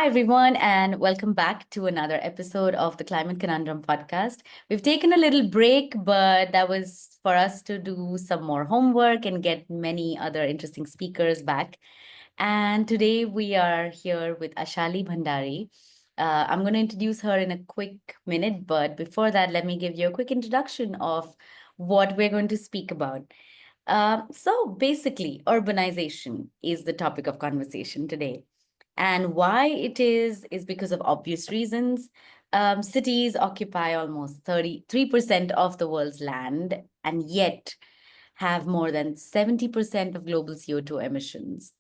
Hi, everyone, and welcome back to another episode of the Climate Conundrum Podcast. We've taken a little break, but that was for us to do some more homework and get many other interesting speakers back. And today we are here with Ashali Bhandari. I'm going to introduce her in a quick minute, but before that, let me give you a quick introduction of what we're going to speak about. So basically, urbanization is the topic of conversation today. And why it is because of obvious reasons. Cities occupy almost 33% of the world's land and yet have more than 70% of global CO2 emissions.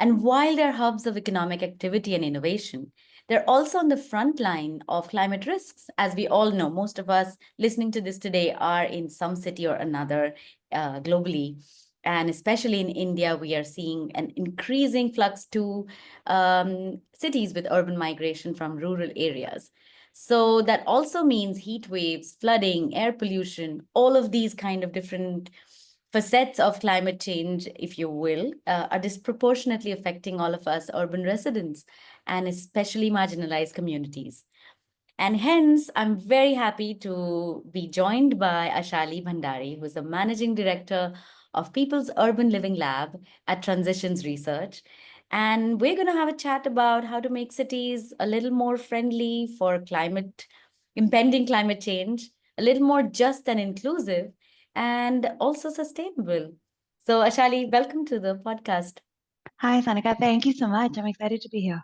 And while they're hubs of economic activity and innovation, they're also on the front line of climate risks. As we all know, most of us listening to this today are in some city or another globally. And especially in India, we are seeing an increasing flux to cities with urban migration from rural areas. So that also means heat waves, flooding, air pollution, all of these kind of different facets of climate change, if you will, are disproportionately affecting all of us urban residents and especially marginalized communities. And hence, I'm very happy to be joined by Ashali Bhandari, who is the managing director of People's Urban Living Lab at Transitions Research. And we're going to have a chat about how to make cities a little more friendly for impending climate change, a little more just and inclusive, and also sustainable. So, Ashali, welcome to the podcast. Hi, Sanika. Thank you so much. I'm excited to be here.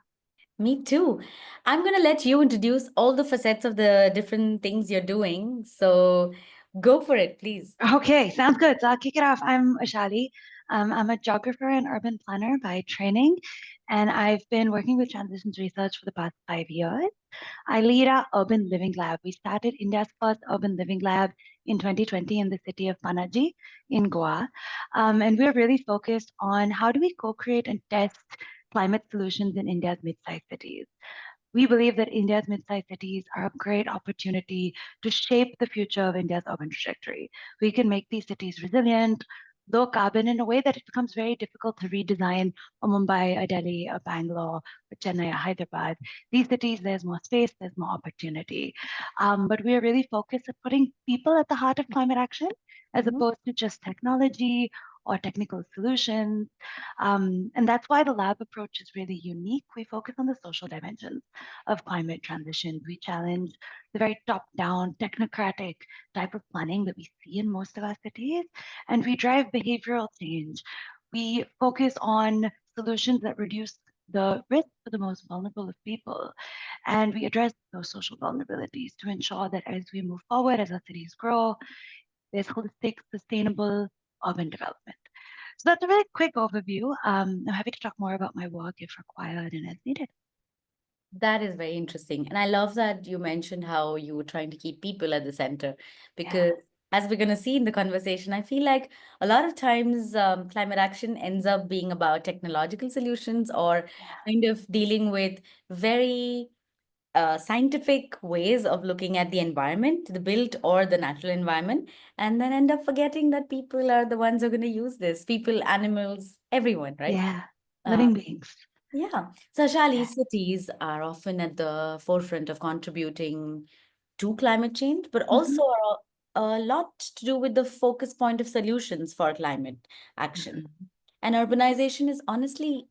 Me too. I'm going to let you introduce all the facets of the different things you're doing. So go for it, please. Okay, sounds good. So I'll kick it off. I'm Ashali. I'm a geographer and urban planner by training, and I've been working with transitions research for the past 5 years. I lead our urban living lab. We started India's first urban living lab in 2020 in the city of Panaji in Goa. And we're really focused on how do we co-create and test climate solutions in India's mid-sized cities. We believe that India's mid-sized cities are a great opportunity to shape the future of India's urban trajectory. We can make these cities resilient, low carbon in a way that it becomes very difficult to redesign a Mumbai, a Delhi, a Bangalore, a Chennai, a Hyderabad. These cities, there's more space, there's more opportunity. But we are really focused on putting people at the heart of climate action as Mhm. opposed to just technology or technical solutions. And that's why the lab approach is really unique. We focus on the social dimensions of climate transition. We challenge the very top-down, technocratic type of planning that we see in most of our cities, and we drive behavioral change. We focus on solutions that reduce the risk for the most vulnerable of people. And we address those social vulnerabilities to ensure that as we move forward, as our cities grow, there's holistic, sustainable urban development. So that's a very quick overview. I'm happy to talk more about my work if required and as needed. That is very interesting. And I love that you mentioned how you were trying to keep people at the center, Yeah. because as we're going to see in the conversation, I feel like a lot of times climate action ends up being about technological solutions or Yeah. kind of dealing with very scientific ways of looking at the environment, the built or the natural environment, and then end up forgetting that people are the ones who are going to use this, people, animals, everyone, right? Yeah. Uh, Living beings. yeah. So, Shali, Yeah. cities are often at the forefront of contributing to climate change, but Hmm. also are a lot to do with the focus point of solutions for climate action. Hmm. And urbanization is honestly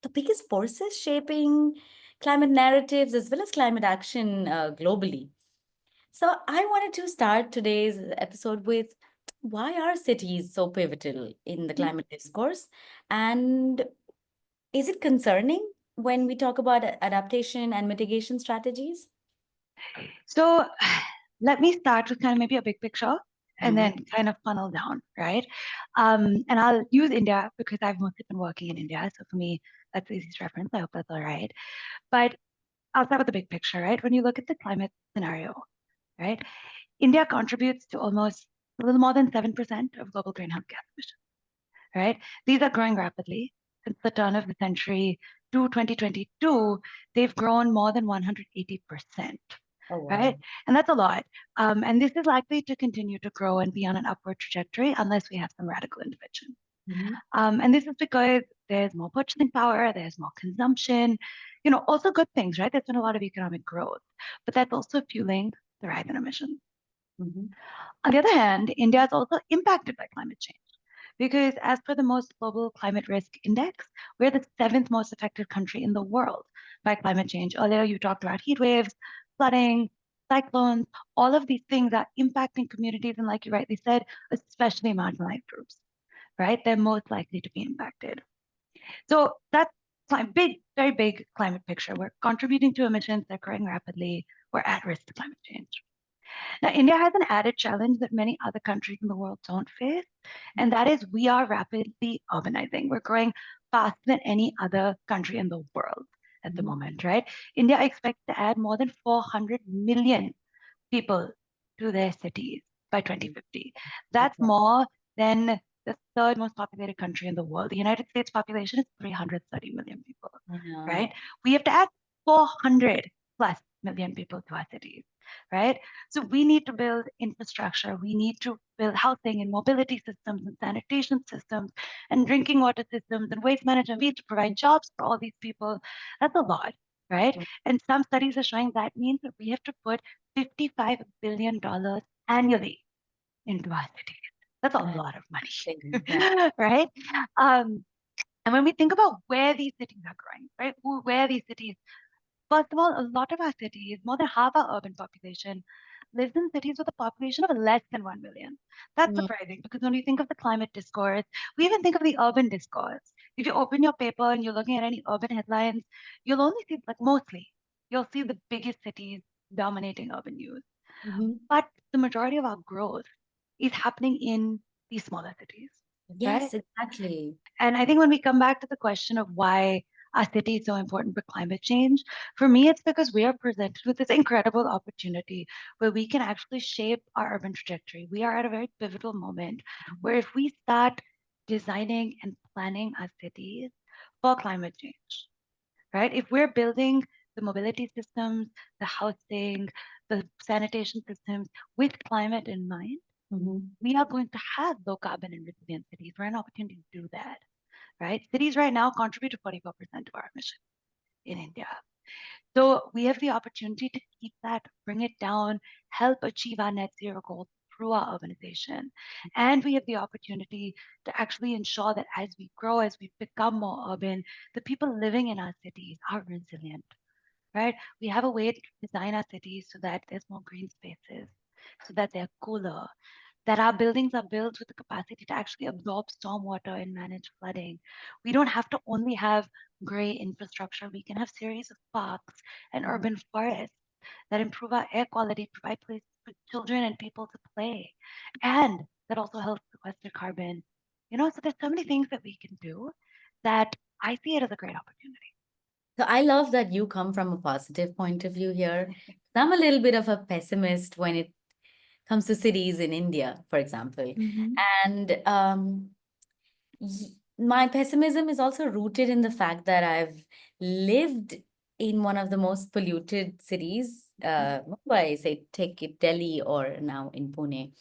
the biggest forces shaping climate narratives as well as climate action globally. So, I wanted to start today's episode with why are cities so pivotal in the climate discourse? And is it concerning when we talk about adaptation and mitigation strategies? So let me start with kind of maybe a big picture and Mhm. then kind of funnel down, right? And I'll use India because I've mostly been working in India. So for me, that's the easiest reference. I hope that's all right. But I'll start with the big picture, right? When you look at the climate scenario, right? India contributes to almost a little more than 7% of global greenhouse gas emissions, right? These are growing rapidly. Since the turn of the century to 2022, they've grown more than 180%, Oh, wow. right? And that's a lot. And this is likely to continue to grow and be on an upward trajectory unless we have some radical intervention. Mhm. And this is because there's more purchasing power, there's more consumption, Also good things, right? There's been a lot of economic growth, but that's also fueling the rise in emissions. Mhm. On the other hand, India is also impacted by climate change because, as per the most global climate risk index, we're the seventh most affected country in the world by climate change. Earlier, you talked about heat waves, flooding, cyclones, all of these things are impacting communities, and like you rightly said, especially marginalized groups, right? They're most likely to be impacted. So that's big, very big climate picture. We're contributing to emissions, they're growing rapidly, we're at risk to climate change. Now, India has an added challenge that many other countries in the world don't face, and that is we are rapidly urbanizing. We're growing faster than any other country in the world at the Mhm. moment, right? India expects to add more than 400 million people to their cities by 2050. That's Okay. more than the third most populated country in the world. The United States population is 330 million people, I know. right? We have to add 400 plus million people to our cities, right? So we need to build infrastructure. We need to build housing and mobility systems and sanitation systems and drinking water systems and waste management. We need to provide jobs for all these people. That's a lot, right? And some studies are showing that means that we have to put $55 billion annually into our cities. That's a I lot of think, yeah. money, right? Um, and when we think about where these cities are growing, right? Where these cities, first of all, a lot of our cities, more than half our urban population, lives in cities with a population of less than 1 million. That's Mm. surprising because when we think of the climate discourse, we even think of the urban discourse. If you open your paper and you're looking at any urban headlines, you'll only see, like mostly, you'll see the biggest cities dominating urban news. Mhm. But the majority of our growth is happening in these smaller cities, right? Yes, exactly. And I think when we come back to the question of why our city is so important for climate change, for me, it's because we are presented with this incredible opportunity where we can actually shape our urban trajectory. We are at a very pivotal moment where if we start designing and planning our cities for climate change, right? If we're building the mobility systems, the housing, the sanitation systems with climate in mind, Mhm. we are going to have low carbon and resilient cities. We're an opportunity to do that, right? Cities right now contribute to 44% of our emissions in India. So we have the opportunity to keep that, bring it down, help achieve our net zero goals through our urbanization. And we have the opportunity to actually ensure that as we grow, as we become more urban, the people living in our cities are resilient, right? We have a way to design our cities so that there's more green spaces, so that they're cooler, that our buildings are built with the capacity to actually absorb stormwater and manage flooding. We don't have to only have gray infrastructure. We can have series of parks and urban forests that improve our air quality, provide places for children and people to play, and that also helps sequester carbon. So there's so many things that we can do that I see it as a great opportunity. So I love that you come from a positive point of view here. I'm a little bit of a pessimist when it comes to cities in India, for example. Mm-hmm. And my pessimism is also rooted in the fact that I've lived in one of the most polluted cities, Mumbai, say, take it Delhi or now in Pune.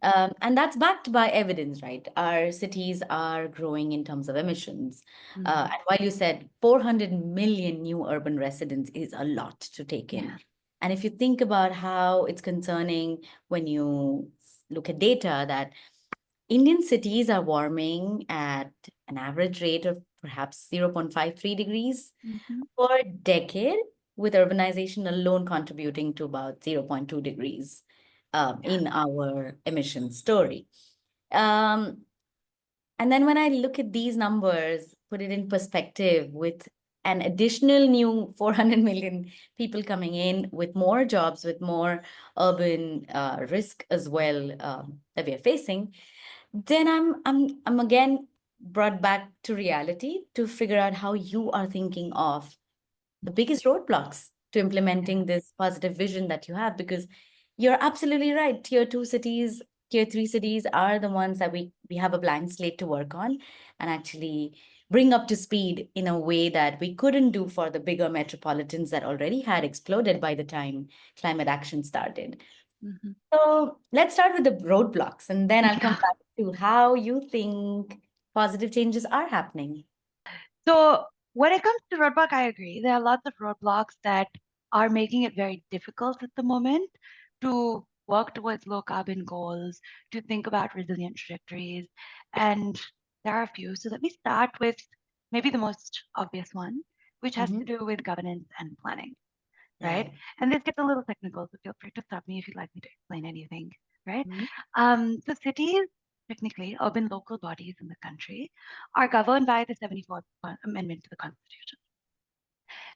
And that's backed by evidence, right? Our cities are growing in terms of emissions. Mm-hmm. And while you said 400 million new urban residents is a lot to take in. Yeah. And if you think about how it's concerning when you look at data that Indian cities are warming at an average rate of perhaps 0.53 degrees Mm-hmm. per decade, with urbanization alone contributing to about 0.2 degrees Yeah. in our emission story. Um, and then when I look at these numbers, put it in perspective with an additional new 400 million people coming in with more jobs, with more urban risk as well that we are facing, then I'm again brought back to reality to figure out how you are thinking of the biggest roadblocks to Yeah. implementing this positive vision that you have, because you're absolutely right. Tier two cities, tier three cities are the ones that we have a blank slate to work on and actually bring up to speed in a way that we couldn't do for the bigger metropolitans that already had exploded by the time climate action started. Mm-hmm. So let's start with the roadblocks, and then I'll come Yeah. back to how you think positive changes are happening. So When it comes to roadblock, I agree. There are lots of roadblocks that are making it very difficult at the moment to work towards low carbon goals, to think about resilient trajectories. And there are a few. So let me start with maybe the most obvious one, which has to Mm-hmm. do with governance and planning, right? Right. And this gets a little technical, so feel free to stop me if you'd like me to explain anything, right? Mm-hmm. So cities, technically urban local bodies in the country, are governed by the 74th Amendment to the Constitution.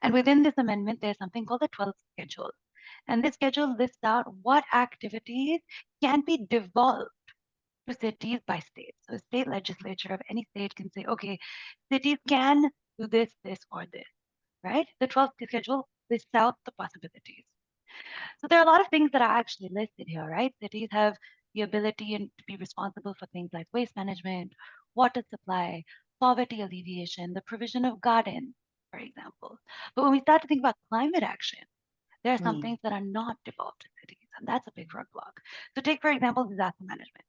And within this amendment, there's something called the 12th schedule. And this schedule lists out what activities can be devolved to cities by state. So a state legislature of any state can say, okay, cities can do this, this, or this, right? The 12th schedule lists out the possibilities. So there are a lot of things that are actually listed here, right? Cities have the ability to be responsible for things like waste management, water supply, poverty alleviation, the provision of gardens, for example. But when we start to think about climate action, there are some things that are not devolved to cities, and that's a big roadblock. So take, for example, disaster management.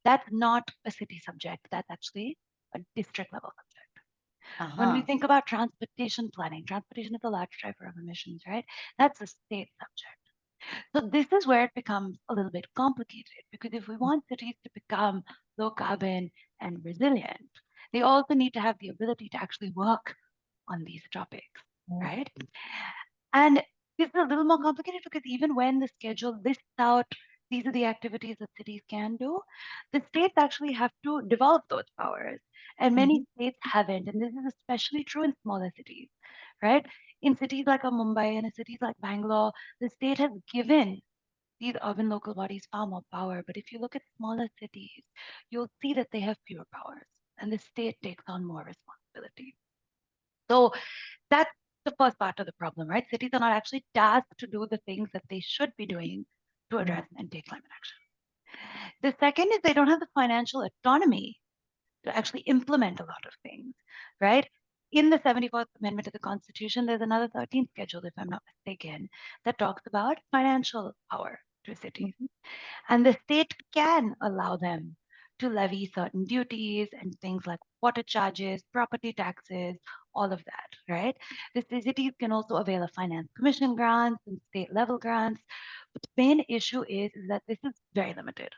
That's not a city subject. That's actually a district level subject. When we Uh-huh. think about transportation planning, transportation is a large driver of emissions, right? That's a state subject. So this is where it becomes a little bit complicated because if we want cities to become low carbon and resilient, they also need to have the ability to actually work on these topics, Mm-hmm. right? And this is a little more complicated because even when the schedule lists out these are the activities that cities can do, the states actually have to develop those powers. And many states haven't. And this is especially true in smaller cities, right? In cities like Mumbai and in cities like Bangalore, the state has given these urban local bodies far more power. But if you look at smaller cities, you'll see that they have fewer powers and the state takes on more responsibility. So that's the first part of the problem, right? Cities are not actually tasked to do the things that they should be doing to address and take climate action. The second is they don't have the financial autonomy to actually implement a lot of things, right? In the 74th Amendment to the Constitution, there's another 13th schedule, if I'm not mistaken, that talks about financial power to cities. Mm-hmm. And the state can allow them to levy certain duties and things like water charges, property taxes, all of that, right? The cities can also avail of finance commission grants and state level grants. But the main issue is that this is very limited,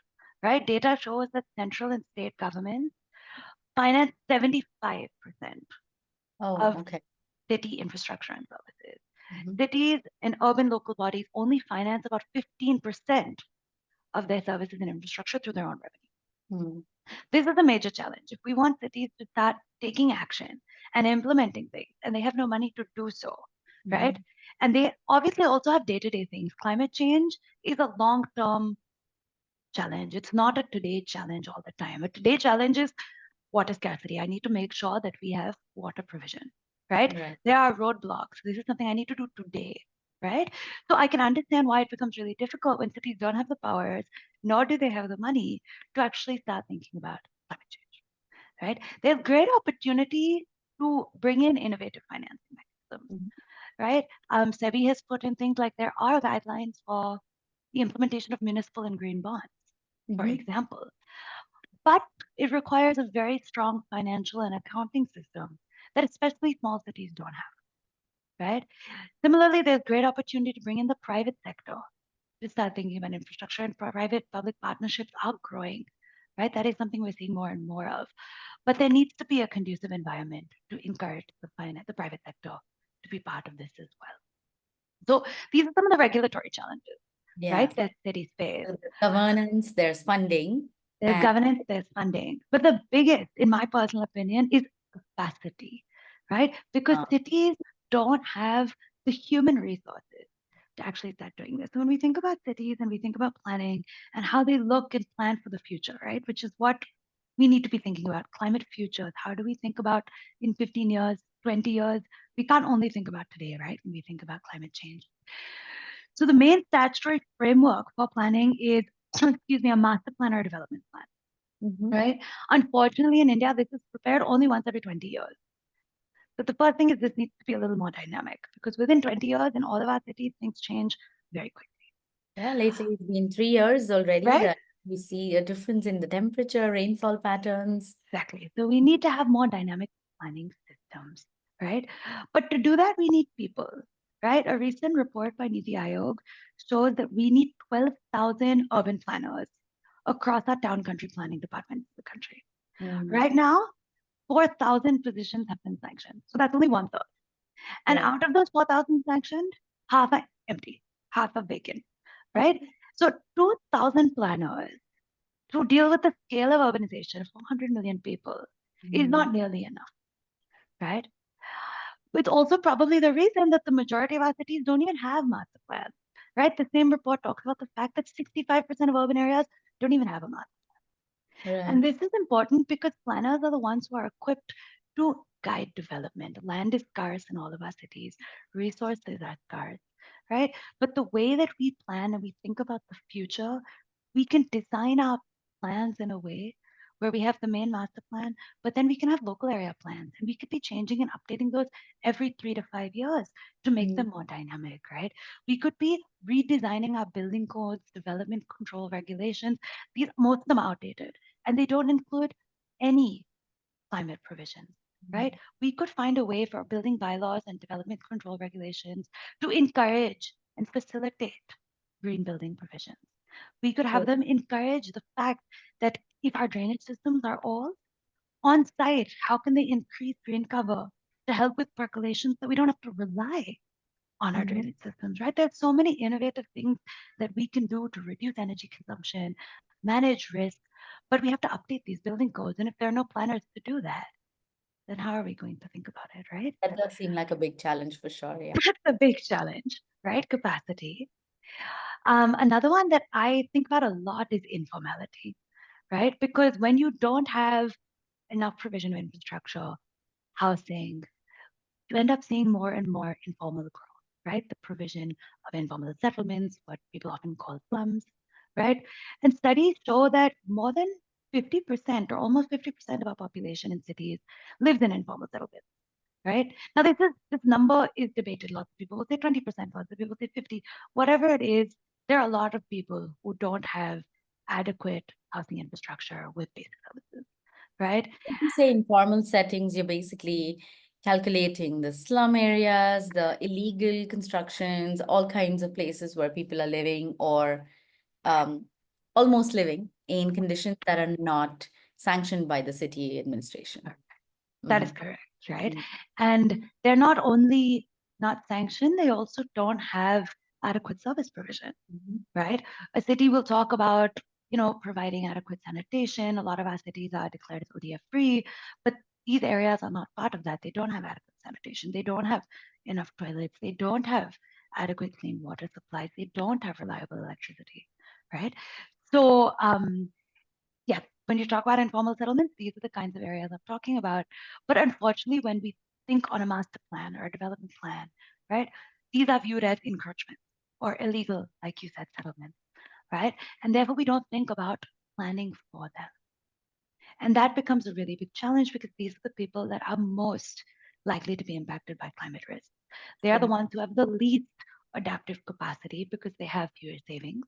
right? Data shows that central and state governments finance 75% Oh, of okay. city infrastructure and services. Mm-hmm. Cities and urban local bodies only finance about 15% of their services and infrastructure through their own revenue. Mm-hmm. This is a major challenge. If we want cities to start taking action and implementing things, and they have no money to do so, right? Mm-hmm. And they obviously also have day to day things. Climate change is a long term challenge. It's not a today challenge all the time. A today challenge is water scarcity. I need to make sure that we have water provision, right? Right. There are roadblocks. This is something I need to do today, right? So I can understand why it becomes really difficult when cities don't have the powers, nor do they have the money to actually start thinking about climate change, right? There's great opportunity to bring in innovative financing mechanisms, Mm-hmm. right? SEBI has put in things like there are guidelines for the implementation of municipal and green bonds, for Mm-hmm. example. But it requires a very strong financial and accounting system that especially small cities don't have, right? Similarly, there's great opportunity to bring in the private sector to start thinking about infrastructure, and private public partnerships are growing, right? That is something we're seeing more and more of. But there needs to be a conducive environment to encourage the private sector to be part of this as well. So these are some of the regulatory challenges, Yeah. right, that cities face. So there's governance, there's funding, There's and governance, there's funding. But the biggest, in my personal opinion, is capacity, right? Because uh, cities don't have the human resources to actually start doing this. So when we think about cities and we think about planning and how they look and plan for the future, right? Which is what we need to be thinking about climate futures. How do we think about in 15 years, 20 years? We can't only think about today, right? When we think about climate change. So the main statutory framework for planning is, excuse me, a master plan or development plan, mhm. right? Unfortunately, in India, this is prepared only once every 20 years. But the first thing is this needs to be a little more dynamic because within 20 years in all of our cities, things change very quickly, Yeah, lately it's been 3 years already right? that we see a difference in the temperature, rainfall patterns. Exactly. So we need to have more dynamic planning systems, right? But to do that, we need people, right? A recent report by Niti Aayog shows that we need 12,000 urban planners across our town country planning departments in the country. Mm, Right now, 4,000 positions have been sanctioned. So that's only one third. And right. out of those 4,000 sanctioned, half are empty, half are vacant, right? Okay. So 2,000 planners to deal with the scale of urbanization, 400 million people, is Mm, not nearly enough, right? It's also probably the reason that the majority of our cities don't even have master plans, right? The same report talks about the fact that 65% of urban areas don't even have a master. right. And this is important because planners are the ones who are equipped to guide development. Land is scarce in all of our cities, resources are scarce, right? But the way that we plan and we think about the future, we can design our plans in a way where we have the main master plan, but then we can have local area plans and we could be changing and updating those every 3 to 5 years to make Mm, them more dynamic, right? We could be redesigning our building codes, development control regulations. These most of them are outdated and they don't include any climate provisions, right? mm, We could find a way for building bylaws and development control regulations to encourage and facilitate green building provisions. We could have good. them encourage the fact that if our drainage systems are all on site, how can they increase green cover to help with percolation so we don't have to rely on our Mhm. drainage systems, right? There's so many innovative things that we can do to reduce energy consumption, manage risk, but we have to update these building codes. And if there are no planners to do that, then how are we going to think about it, right? That does seem like a big challenge for sure. Yeah. That's a big challenge, right? Capacity. Another one that I think about a lot is informality, right? Because when you don't have enough provision of infrastructure, housing, you end up seeing more and more informal growth, right? The provision of informal settlements, what people often call slums, right? And studies show that more than 50% or almost 50% of our population in cities lives in informal settlements, right? Now, this number is debated. Lots of people will say 20%, lots of people say 50, whatever it is, there are a lot of people who don't have adequate housing infrastructure with basic services, right? When you say informal settings, you're basically calculating the slum areas, the illegal constructions, all kinds of places where people are living or um, almost living in conditions that are not sanctioned by the city administration. That is Mhm. correct, right? Mm, And they're not only not sanctioned, they also don't have adequate service provision, mhm, right? A city will talk about, providing adequate sanitation. A lot of our cities are declared as ODF free, but these areas are not part of that. They don't have adequate sanitation. They don't have enough toilets. They don't have adequate clean water supplies. They don't have reliable electricity, right? So, yeah, when you talk about informal settlements, these are the kinds of areas I'm talking about. But unfortunately, when we think on a master plan or a development plan, right, these are viewed as encroachment or illegal, like you said, settlements, right? And therefore, we don't think about planning for them. And that becomes a really big challenge because these are the people that are most likely to be impacted by climate risk. They are the sure. ones who have the least adaptive capacity because they have fewer savings,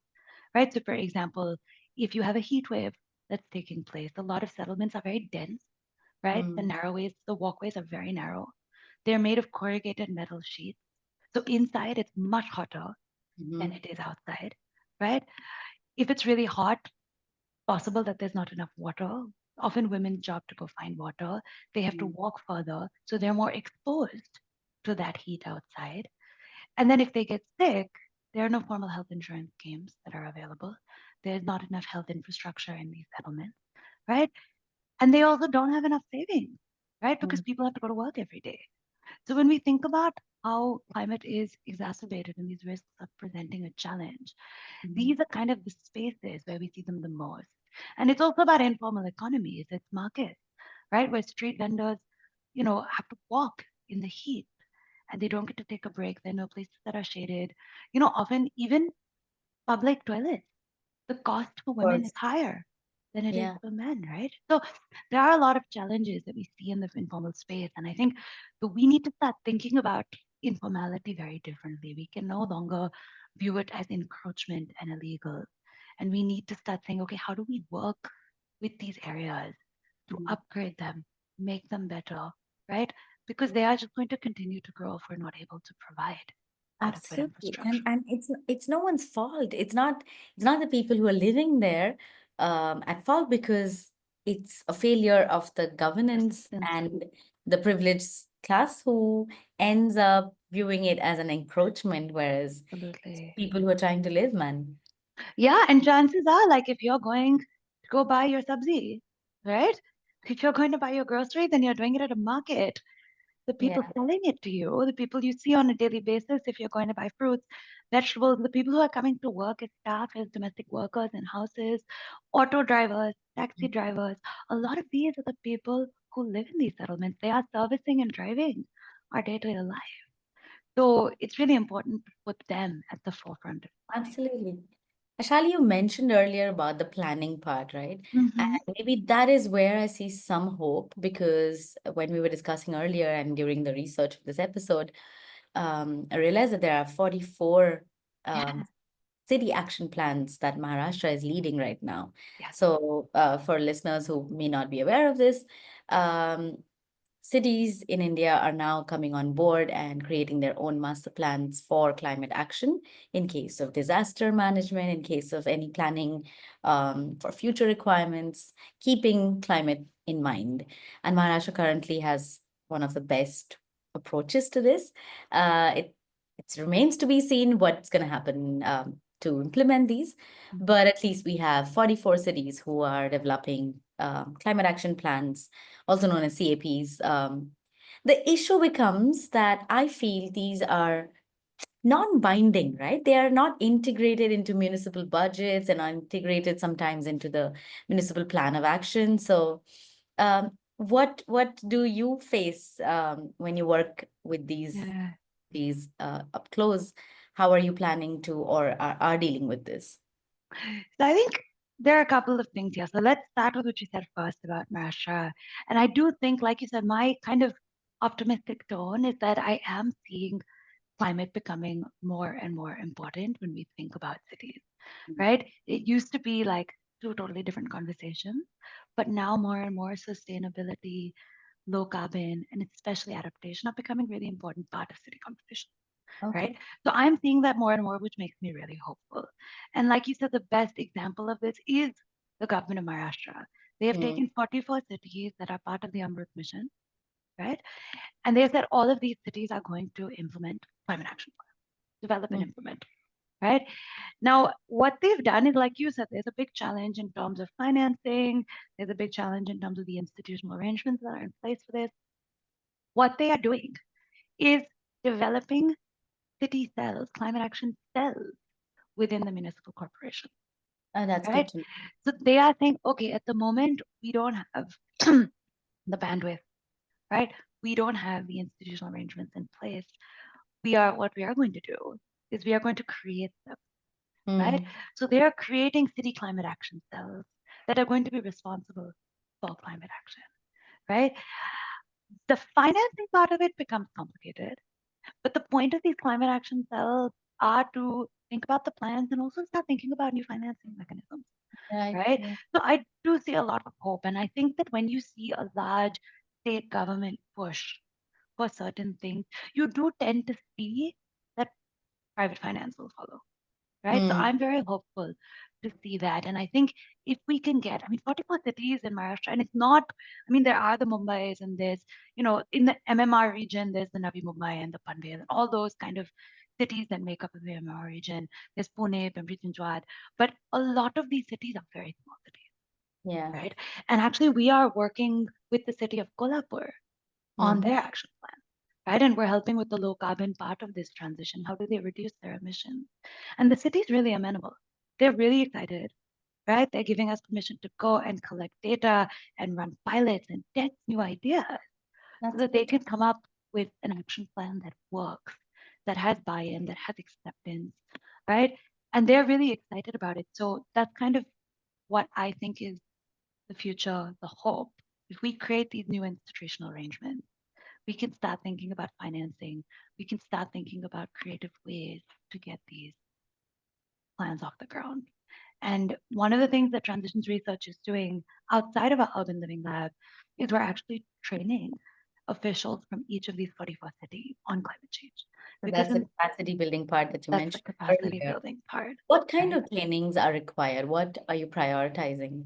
right? So, for example, if you have a heat wave that's taking place, a lot of settlements are very dense, right? The Mm, narrowways, the walkways are very narrow. They're made of corrugated metal sheets. So inside, it's much hotter than mhm, it is outside, right? If it's really hot, possible that there's not enough water. Often women's job to go find water. They have to mm, walk further, so they're more exposed to that heat outside. And then if they get sick, there are no formal health insurance schemes that are available. There's not enough health infrastructure in these settlements, right? And they also don't have enough savings, right? Because mm, people have to go to work every day. So when we think about how climate is exacerbated and these risks are presenting a challenge, mm, these are kind of the spaces where we see them the most. And it's also about informal economies, it's markets, right? Where street vendors, have to walk in the heat and they don't get to take a break. There are no places that are shaded. Often even public toilets, the cost for of women is course. higher than it is Yeah. for men, right? So there are a lot of challenges that we see in the informal space. And I think that we need to start thinking about informality very differently. We can no longer view it as encroachment and illegal. And we need to start saying, okay, how do we work with these areas to Mm, upgrade them, make them better, right? because they are just going to continue to grow if we're not able to provide adequate Absolutely. infrastructure. And it's no one's fault. It's not the people who are living there at fault, because it's a failure of the governance Assistance, and the privileged class who ends up viewing it as an encroachment, whereas absolutely. people who are trying to live, man. Yeah, and chances are, like, if you're going to go buy your sabzi, right? If you're going to buy your grocery, then you're doing it at a market. The people Yeah. selling it to you, the people you see on a daily basis, if you're going to buy fruits, vegetables, the people who are coming to work as staff, as domestic workers in houses, auto drivers, taxi drivers, a lot of these are the people who live in these settlements. They are servicing and driving our day-to-day life. So it's really important to put them at the forefront of planning. Absolutely. Ashali, you mentioned earlier about the planning part, right? Mm-hmm. And maybe that is where I see some hope, because when we were discussing earlier and during the research of this episode, I realized that there are 44 Yeah. city action plans that Maharashtra is leading right now. Yes. So, for listeners who may not be aware of this, um, cities in India are now coming on board and creating their own master plans for climate action in case of disaster management, in case of any planning for future requirements, keeping climate in mind. And Maharashtra currently has one of the best approaches to this. It remains to be seen what's going to happen to implement these, but at least we have 44 cities who are developing climate action plans, also known as CAPs. The issue becomes that I feel these are non-binding, right? They are not integrated into municipal budgets and are integrated sometimes into the municipal plan of action. So, what do you face when you work with Yeah. these up close? How are you planning to, or are dealing with this? So I think there are a couple of things here. So let's start with what you said first about Maharashtra. And I do think, like you said, my kind of optimistic tone is that I am seeing climate becoming more and more important when we think about cities, right? It used to be like two totally different conversations, but now more and more sustainability, low carbon, and especially adaptation are becoming really important part of city conversation, right? Okay. So I'm seeing that more and more, which makes me really hopeful. And like you said, the best example of this is the government of Maharashtra. They have Mm, taken 44 cities that are part of the Amrit mission, right? And they said all of these cities are going to implement climate action plan, develop and mm, implement, right? Now, what they've done is, like you said, there's a big challenge in terms of financing. There's a big challenge in terms of the institutional arrangements that are in place for this. What they are doing is developing city cells, climate action cells within the municipal corporation, that's good right? to know. So they are saying, okay, at the moment, we don't have the bandwidth, right? We don't have the institutional arrangements in place. What we are going to do is we are going to create them, right? Mm, So they are creating city climate action cells that are going to be responsible for climate action, right? The financing part of it becomes complicated, but the point of these climate action cells are to think about the plans and also start thinking about new financing mechanisms, right. right? Yeah. So I do see a lot of hope. And I think that when you see a large state government push for certain things, you do tend to see that private finance will follow, right? So Mm, I'm very hopeful to see that. And I think if we can get, I mean, 44 cities in Maharashtra, and it's not, I mean, there are the Mumbai's and there's, in the MMR region, there's the Navi Mumbai and the Panvel and all those kind of cities that make up the MMR region. There's Pune, Pimpri Chinchwad, but a lot of these cities are very small cities, yeah. right? And actually, we are working with the city of Kolhapur on Mm, their action plan, right? And we're helping with the low carbon part of this transition. How do they reduce their emissions? And the city's really amenable. They're really excited, right? They're giving us permission to go and collect data and run pilots and test new ideas so that's that they good. can come up with an action plan that works, that has buy-in, that has acceptance, right? And they're really excited about it. So that's kind of what I think is the future, the hope. If we create these new institutional arrangements, we can start thinking about financing. We can start thinking about creative ways to get these plans off the ground. And one of the things that transitions research is doing outside of our urban living lab is we're actually training officials from each of these 44 cities on climate change. So Because that's the capacity building part that you that's the mentioned capacity earlier. building part, What kind right? of trainings are required? What are you prioritizing?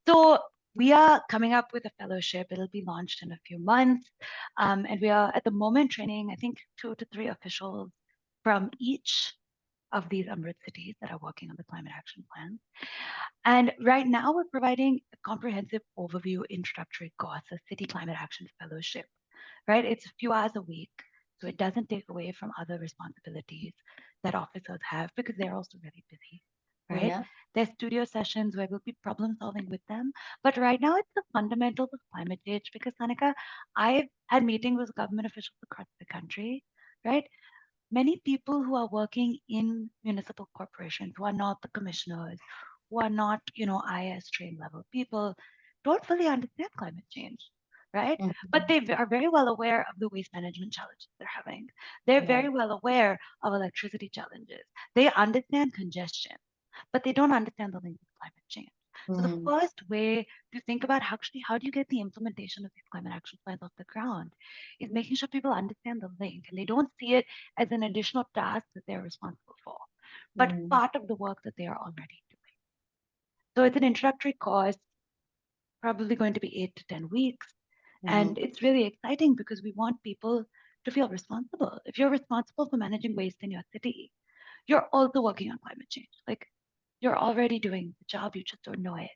So we are coming up with a fellowship. It'll be launched in a few months. And we are at the moment training, I think, 2 to 3 officials from each of these Amrit cities that are working on the climate action plan. And right now, we're providing a comprehensive overview introductory course, a City Climate Action Fellowship, right? It's a few hours a week, so it doesn't take away from other responsibilities that officers have because they're also really busy, right? Yeah. There's studio sessions where we'll be problem solving with them. But right now, it's the fundamentals of climate change because, Sanika, I've had meetings with government officials across the country, right? Many people who are working in municipal corporations, who are not the commissioners, who are not, IS trained level people, don't fully understand climate change, right? But Mhm. they are very well aware of the waste management challenges they're having. They're Right. very well aware of electricity challenges. They understand congestion, but they don't understand the link with climate change. So the Mhm. first way to think about how do you get the implementation of these climate action plans off the ground is making sure people understand the link and they don't see it as an additional task that they're responsible for, but Mhm. part of the work that they are already doing. So it's an introductory course, probably going to be 8 to 10 weeks. Mhm. And it's really exciting because we want people to feel responsible. If you're responsible for managing waste in your city, you're also working on climate change. Like you're already doing the job, you just don't know it,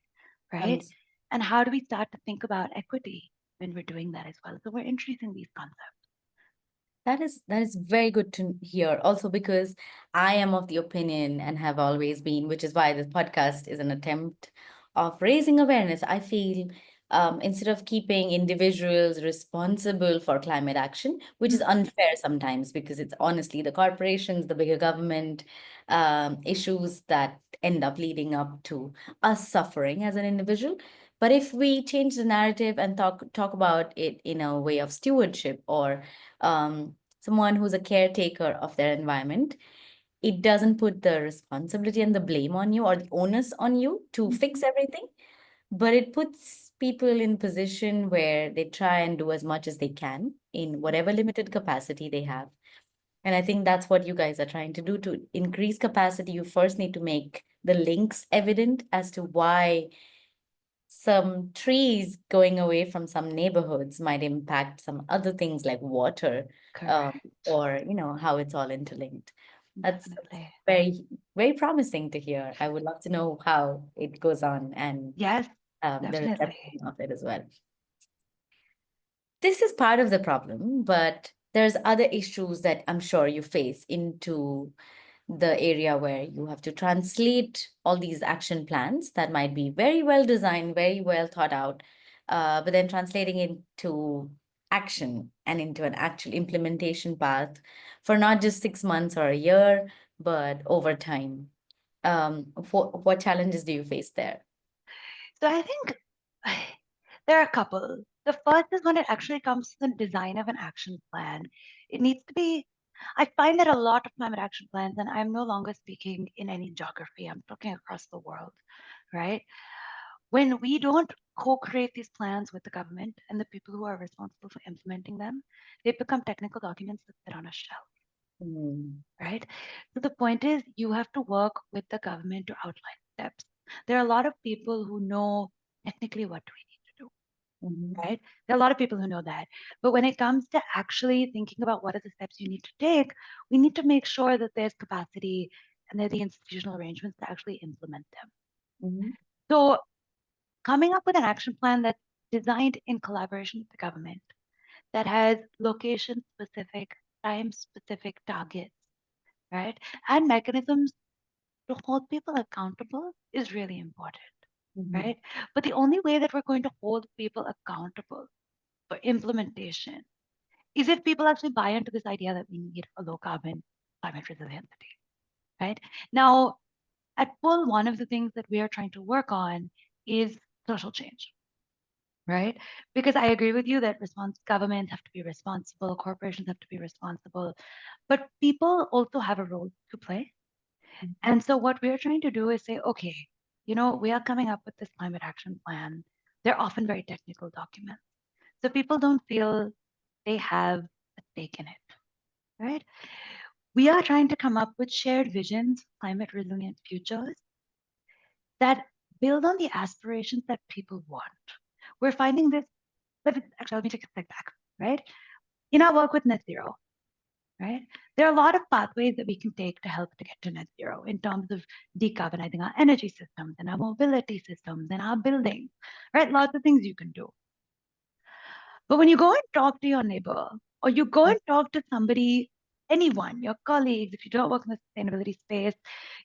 Um, right? And how do we start to think about equity when we're doing that as well? So we're introducing these concepts. that is very good to hear. Also, because I am of the opinion and have always been, which is why this podcast is an attempt of raising awareness. I feel instead of keeping individuals responsible for climate action, which is Mm, unfair sometimes because it's honestly the corporations, the bigger government issues that end up leading up to us suffering as an individual. But if we change the narrative and talk about it in a way of stewardship or someone who's a caretaker of their environment, it doesn't put the responsibility and the blame on you or the onus on you to fix mhm. everything, but it puts people in position where they try and do as much as they can in whatever limited capacity they have. And I think that's what you guys are trying to do to increase capacity. You first need to make the links evident as to why some trees going away from some neighborhoods might impact some other things like water, um, Correct. or how it's all interlinked. That's Definitely. very, very promising to hear. I would love to know how it goes on and Yes, the definitely. reception of it as well. This is part of the problem, but there's other issues that I'm sure you face into the area where you have to translate all these action plans that might be very well designed, very well thought out, but then translating into action and into an actual implementation path for not just 6 months or a year, but over time. What challenges do you face there? So I think there are a couple. The first is when it actually comes to the design of an action plan. It needs to be, I find that a lot of climate action plans, and I'm no longer speaking in any geography, I'm talking across the world, right? When we don't co-create these plans with the government and the people who are responsible for implementing them, they become technical documents that sit on a shelf, Mm, right? So the point is you have to work with the government to outline steps. There are a lot of people who know technically what do we need to do, mhm, right? There are a lot of people who know that. But when it comes to actually thinking about what are the steps you need to take, we need to make sure that there's capacity and there are the institutional arrangements to actually implement them. mhm, So coming up with an action plan that's designed in collaboration with the government, that has location specific, time specific targets, right? And mechanisms to hold people accountable is really important, mhm, right? But the only way that we're going to hold people accountable for implementation is if people actually buy into this idea that we need a low carbon climate resiliency, right? Now, at Pull, one of the things that we are trying to work on is social change, right? Because I agree with you that governments have to be responsible, corporations have to be responsible, but people also have a role to play. mhm, And so what we're trying to do is say, okay, we are coming up with this climate action plan. They're often very technical documents. So people don't feel they have a stake in it, right? We are trying to come up with shared visions, climate resilient futures that build on the aspirations that people want. We're finding this, actually, let me take a step back, right? In our work with net zero, right? There are a lot of pathways that we can take to help to get to net zero in terms of decarbonizing our energy systems and our mobility systems and our buildings, right? Lots of things you can do. But when you go and talk to your neighbor, or you go and talk to somebody, anyone, your colleagues, if you don't work in the sustainability space,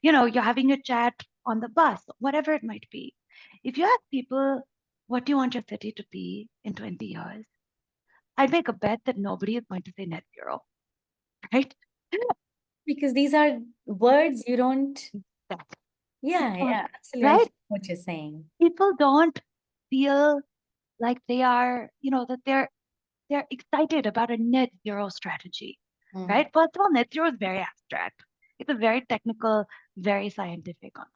you're having a chat on the bus, whatever it might be. If you ask people, what do you want your city to be in 20 years? I'd make a bet that nobody is going to say net zero, right? Because these are words you don't. Exactly. Yeah, absolutely. I Right? hear what you're saying. People don't feel like they are, that they're excited about a net zero strategy, Mm. right? First of all, net zero is very abstract. It's a very technical, very scientific concept,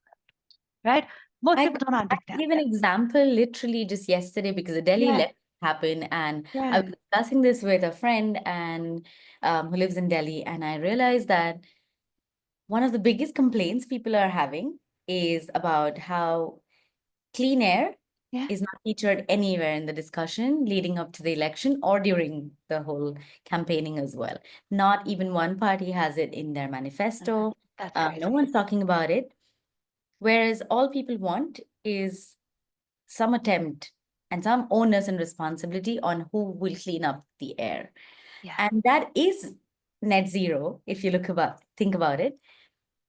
right? Most I people don't I understand gave an that. example literally just yesterday because the Delhi Yeah, election happened, and I yeah, was discussing this with a friend and who lives in Delhi, and I realized that one of the biggest complaints people are having is about how clean air yeah. is not featured anywhere in the discussion leading up to the election or during the whole campaigning as well. Not even one party has it in their No, that's, manifesto. that's No crazy. one's talking about it. Whereas all people want is some attempt and some onus and responsibility on who will clean up the air. Yeah, And that is net zero, if you think about it,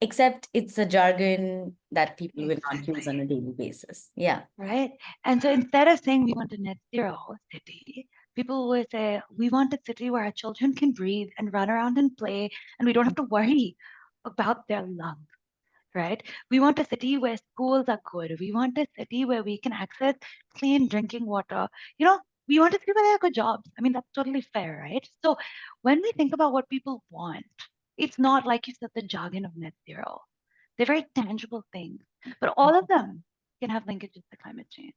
except it's a jargon that people will not use on exactly. a daily basis. Yeah. Right? And so instead of saying we want a net zero city, people will say we want a city where our children can breathe and run around and play, and we don't have to worry about their lungs, right? We want a city where schools are good. We want a city where we can access clean drinking water. We want a city where there are good jobs. I mean, that's totally fair, right? So when we think about what people want, it's not like you said the jargon of net zero. They're very tangible things, but all of them can have linkages to climate change,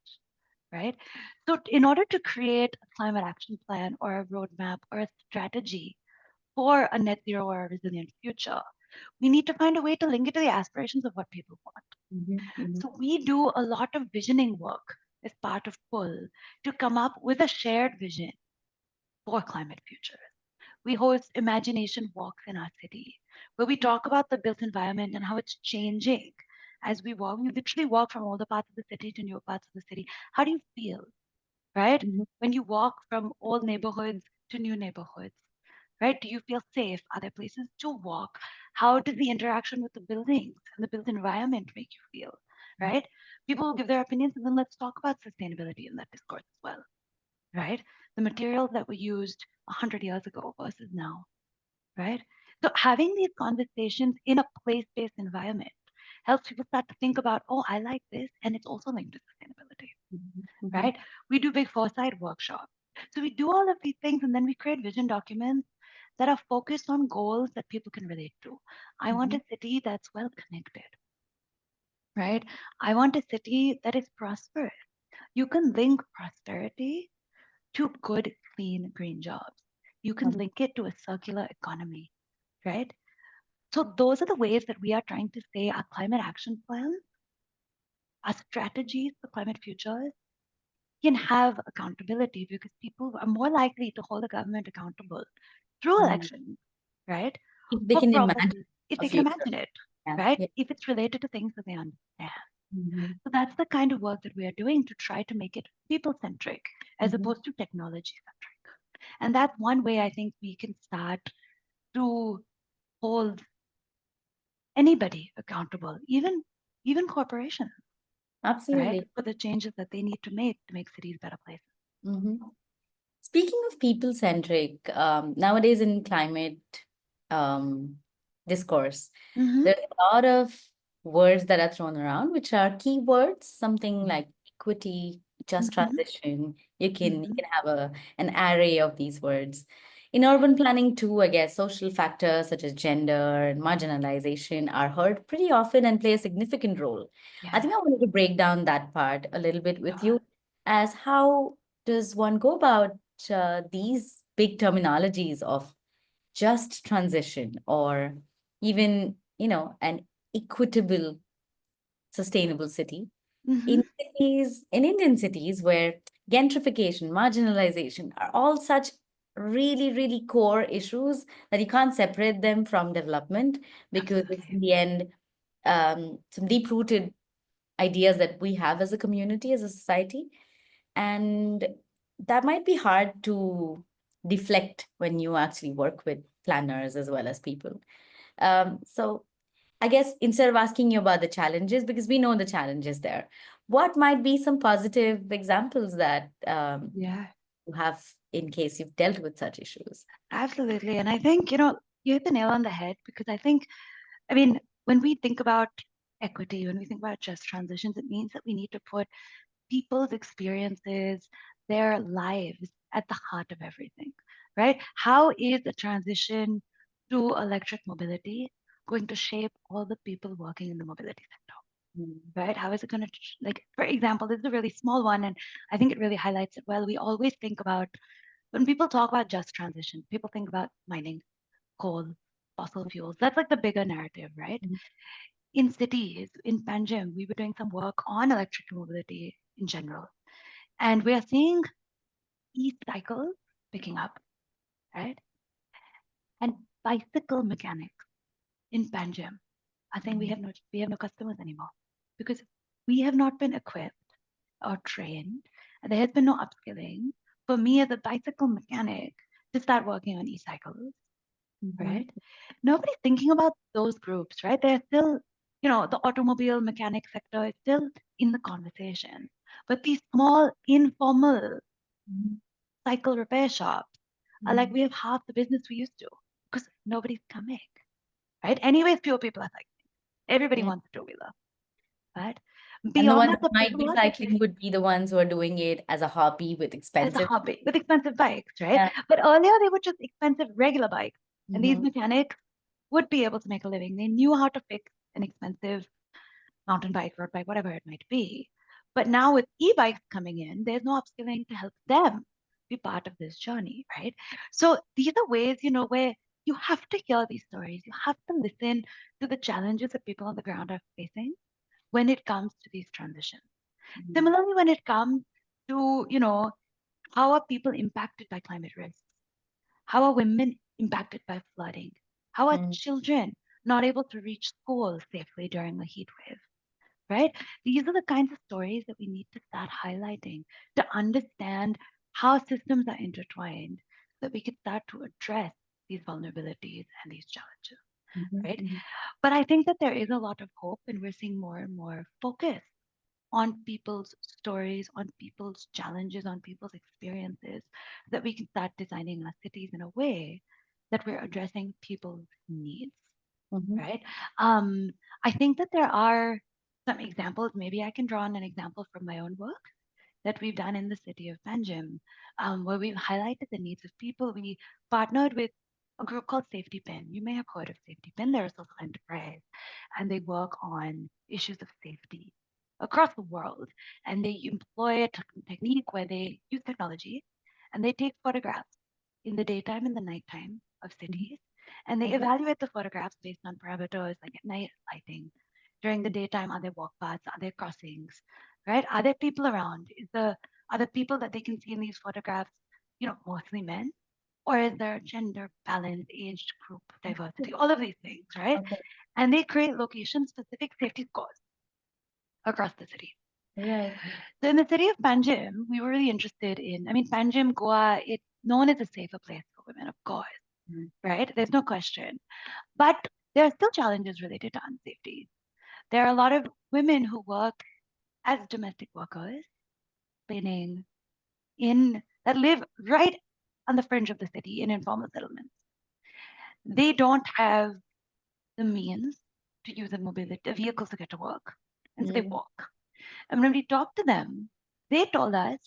right? So in order to create a climate action plan or a roadmap or a strategy for a net zero or a resilient future, we need to find a way to link it to the aspirations of what people want. Mhm, mhm, So we do a lot of visioning work as part of Pull to come up with a shared vision for climate future. We host imagination walks in our city where we talk about the built environment and how it's changing as we walk. We literally walk from older parts of the city to newer parts of the city. How do you feel, right? mhm, When you walk from old neighborhoods to new neighborhoods, right? Do you feel safe? Are there places to walk? How does the interaction with the buildings and the built environment make you feel, right? People will give their opinions, and then let's talk about sustainability in that discourse as well, right? The materials that were used 100 years ago versus now, right? So having these conversations in a place-based environment helps people start to think about, oh, I like this, and it's also linked to sustainability, mhm, mhm, right? We do big foresight workshops. So we do all of these things, and then we create vision documents that are focused on goals that people can relate to. I want mhm, a city that's well connected, right? I want a city that is prosperous. You can link prosperity to good, clean, green jobs. You can mhm. link it to a circular economy, right? So those are the ways that we are trying to say our climate action plan, our strategies for climate futures can have accountability because people are more likely to hold the government accountable through Mm. elections, right? If they For can imagine promises, if a they can future. imagine it, Yeah. right? Yeah. If it's related to things that they understand. Mhm, So that's the kind of work that we are doing to try to make it people centric as mhm, opposed to technology centric. And that's one way I think we can start to hold anybody accountable, even corporations, right? absolutely. For the changes that they need to make cities better places. Mhm. Speaking of people-centric, nowadays in climate um, discourse, Mm-hmm, there's a lot of words that are thrown around, which are keywords, something like equity, just mm-hmm, transition. You can mm-hmm. have an array of these words. In urban planning too, I guess social factors such as gender and marginalization are heard pretty often and play a significant role. I Yeah. think I wanted to break down that part a little bit with you as how does one go about these big terminologies of just transition or even, an equitable, sustainable city. Mm-hmm. In Indian cities where gentrification, marginalization are all such really, really core issues that you can't separate them from development because it's Absolutely. in the end some deep rooted ideas that we have as a community, as a society. And that might be hard to deflect when you actually work with planners as well as people. So I guess instead of asking you about the challenges, because we know the challenges there, what might be some positive examples that Yeah, you have in case you've dealt with such issues? absolutely. And I think, you hit the nail on the head because I mean, when we think about equity, when we think about just transitions, it means that we need to put people's experiences, their lives at the heart of everything, right? How is the transition to electric mobility going to shape all the people working in the mobility sector, Mm. right? How is it going to, like, for example, this is a really small one, and I think it really highlights it well. We always think about, when people talk about just transition, people think about mining, coal, fossil fuels. That's like the bigger narrative, right? Mhm. In cities, in Panjim, we were doing some work on electric mobility in general. And we are seeing e-cycles picking up, right? And bicycle mechanics in Panjim are saying we have no customers anymore because we have not been equipped or trained. And there has been no upskilling for me as a bicycle mechanic to start working on e-cycles, Mhm. right? Nobody's thinking about those groups, right? They're still, the automobile mechanic sector is still in the conversation. But these small, informal Mhm. cycle repair shops are like, Mhm. we have half the business we used to because nobody's coming, right? Anyways, fewer people are cycling. Everybody Yeah. wants a two-wheeler, right? And the Beyond ones that, who the might people be who are cycling cycling would be the ones who are doing it as a hobby with as a expensive. hobby with expensive bikes, right? Yeah. But earlier they were just expensive regular bikes. And these Mhm. mechanics would be able to make a living. They knew how to fix an expensive mountain bike, road bike, whatever it might be. But now with e-bikes coming in, there's no upskilling to help them be part of this journey, right? So these are ways, where you have to hear these stories. You have to listen to the challenges that people on the ground are facing when it comes to these transitions. Mhm. Similarly, when it comes to, how are people impacted by climate risks? How are women impacted by flooding? How are Mhm. children not able to reach school safely during a heat wave? Right? These are the kinds of stories that we need to start highlighting to understand how systems are intertwined so that we can start to address these vulnerabilities and these challenges, Mhm. right? Mhm. But I think that there is a lot of hope, and we're seeing more and more focus on people's stories, on people's challenges, on people's experiences, that we can start designing our cities in a way that we're addressing people's needs, Mhm. right? Um, I think that there are some examples. Maybe I can draw on an example from my own work that we've done in the city of Panjim, where we've highlighted the needs of people. We partnered with a group called Safety Pin. You may have heard of Safety Pin. They're a social enterprise, and they work on issues of safety across the world. And they employ a technique where they use technology and they take photographs in the daytime and the nighttime of Mhm. cities. And they Okay. evaluate the photographs based on parameters like at night lighting. During the daytime, are there walk paths? Are there crossings? Right? Are there people around? Are the people that they can see in these photographs, mostly men? Or is there gender balance, age group diversity, all of these things, right? Okay. And they create location specific safety scores across the city. Right. So in the city of Panjim, we were really interested in, Panjim, Goa, it's known as a safer place for women, of course, Mhm. right? There's no question. But there are still challenges related to unsafety. There are a lot of women who work as domestic workers, cleaning, that live right on the fringe of the city in informal settlements. They don't have the means to use a vehicle to get to work. And so they Mhm. walk. And when we talked to them, they told us,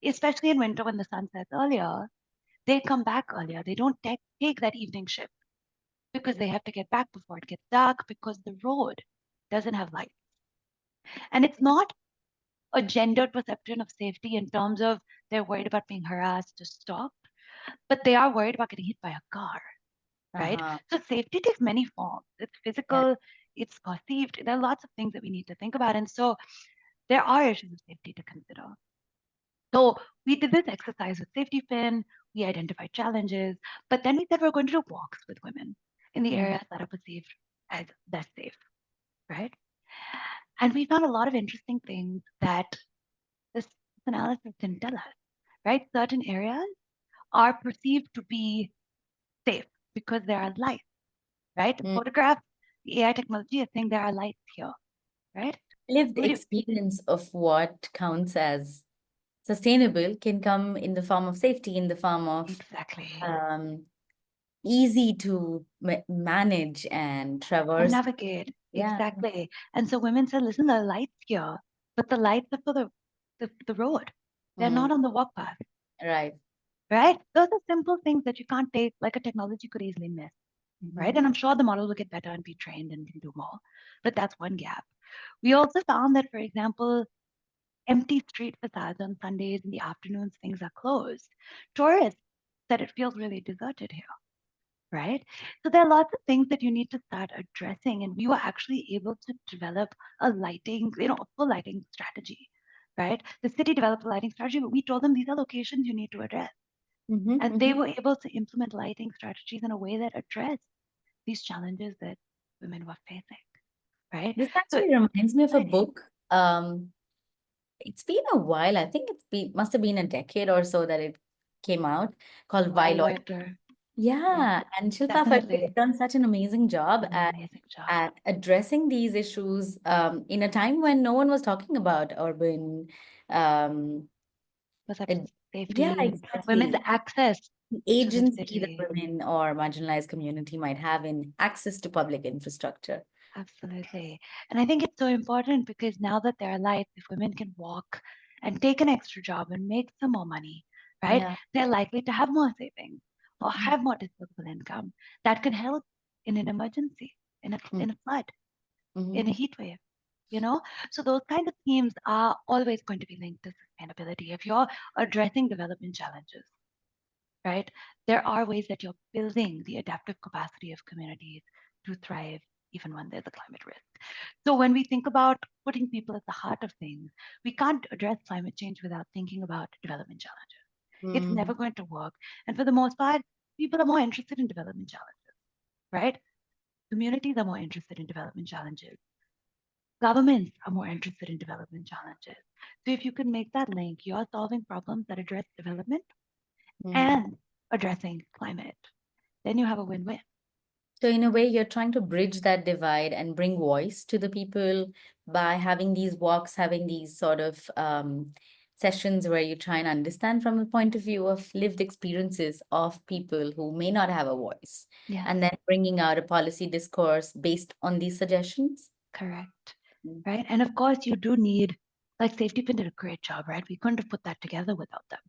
especially in winter when the sun sets earlier, they come back earlier. They don't take that evening shift because they have to get back before it gets dark because the road doesn't have lights. And it's not a gendered perception of safety in terms of they're worried about being harassed or stalked, but they are worried about getting hit by a car, right? Uh-huh. So safety takes many forms. It's Yeah. physical, it's perceived. There are lots of things that we need to think about. And so there are issues of safety to consider. So we did this exercise with safety pin, we identified challenges, but then we said we're going to do walks with women in the Mhm. areas that are perceived as less safe, right? And we found a lot of interesting things that this analysis didn't tell us, right? Certain areas are perceived to be safe because there are lights, right? The Mm. photograph, the AI technology is saying there are lights here, right? Lived Would you experience of what counts as sustainable can come in the form of safety, in the form of exactly um, easy to manage and and traverse. navigate Yeah, exactly? And so women said, listen, there are lights here, but the lights are for the road. They're mm, not on the walk path, right. right? Those are simple things that you can't take, like a technology could easily miss, right? Mhm. And I'm sure the model will get better and be trained and can do more. But that's one gap. We also found that, for example, empty street facades on Sundays in the afternoons, things are closed. Tourists said it feels really deserted here, right? So there are lots of things that you need to start addressing. And we were actually able to develop a lighting, a full lighting strategy, right? The city developed a lighting strategy, but we told them these are locations you need to address. Mhm, And they mhm. were able to implement lighting strategies in a way that addressed these challenges that women were facing, right? This So actually reminds me of a exciting. book. It's been a while. I think must have been a decade or so that it came out, called While Violet. Loiter, yeah, Yeah, and Shilpa Farke has definitely done such an amazing job an amazing job. at addressing these issues in a time when no one was talking about urban. Um, Perception ed- yeah, safety, women's exactly. access The to the agency that city. women or marginalized community might have in access to public infrastructure. Absolutely. And I think it's so important because now that there are lights, if women can walk and take an extra job and make some more money, right, Yeah. they're likely to have more savings or have more disposable income that can help in an emergency, in a flood, in Mm-hmm. a heat wave. You know, so those kind of themes are always going to be linked to sustainability. If you're addressing development challenges, right? There are ways that you're building the adaptive capacity of communities to thrive even when there's a climate risk. So when we think about putting people at the heart of things, we can't address climate change without thinking about development challenges. It's Mm-hmm. never going to work. And for the most part, people are more interested in development challenges, right? Communities are more interested in development challenges. Governments are more interested in development challenges. So if you can make that link, you're solving problems that address development Mm-hmm. and addressing climate, then you have a win-win. So, in a way, you're trying to bridge that divide and bring voice to the people by having these walks, having these sort of sessions where you try and understand from the point of view of lived experiences of people who may not have a voice, Yes, and then bringing out a policy discourse based on these suggestions. correct. Mm. Right. And of course, you do need, like Safety Pin did a great job, right? We couldn't have put that together without them.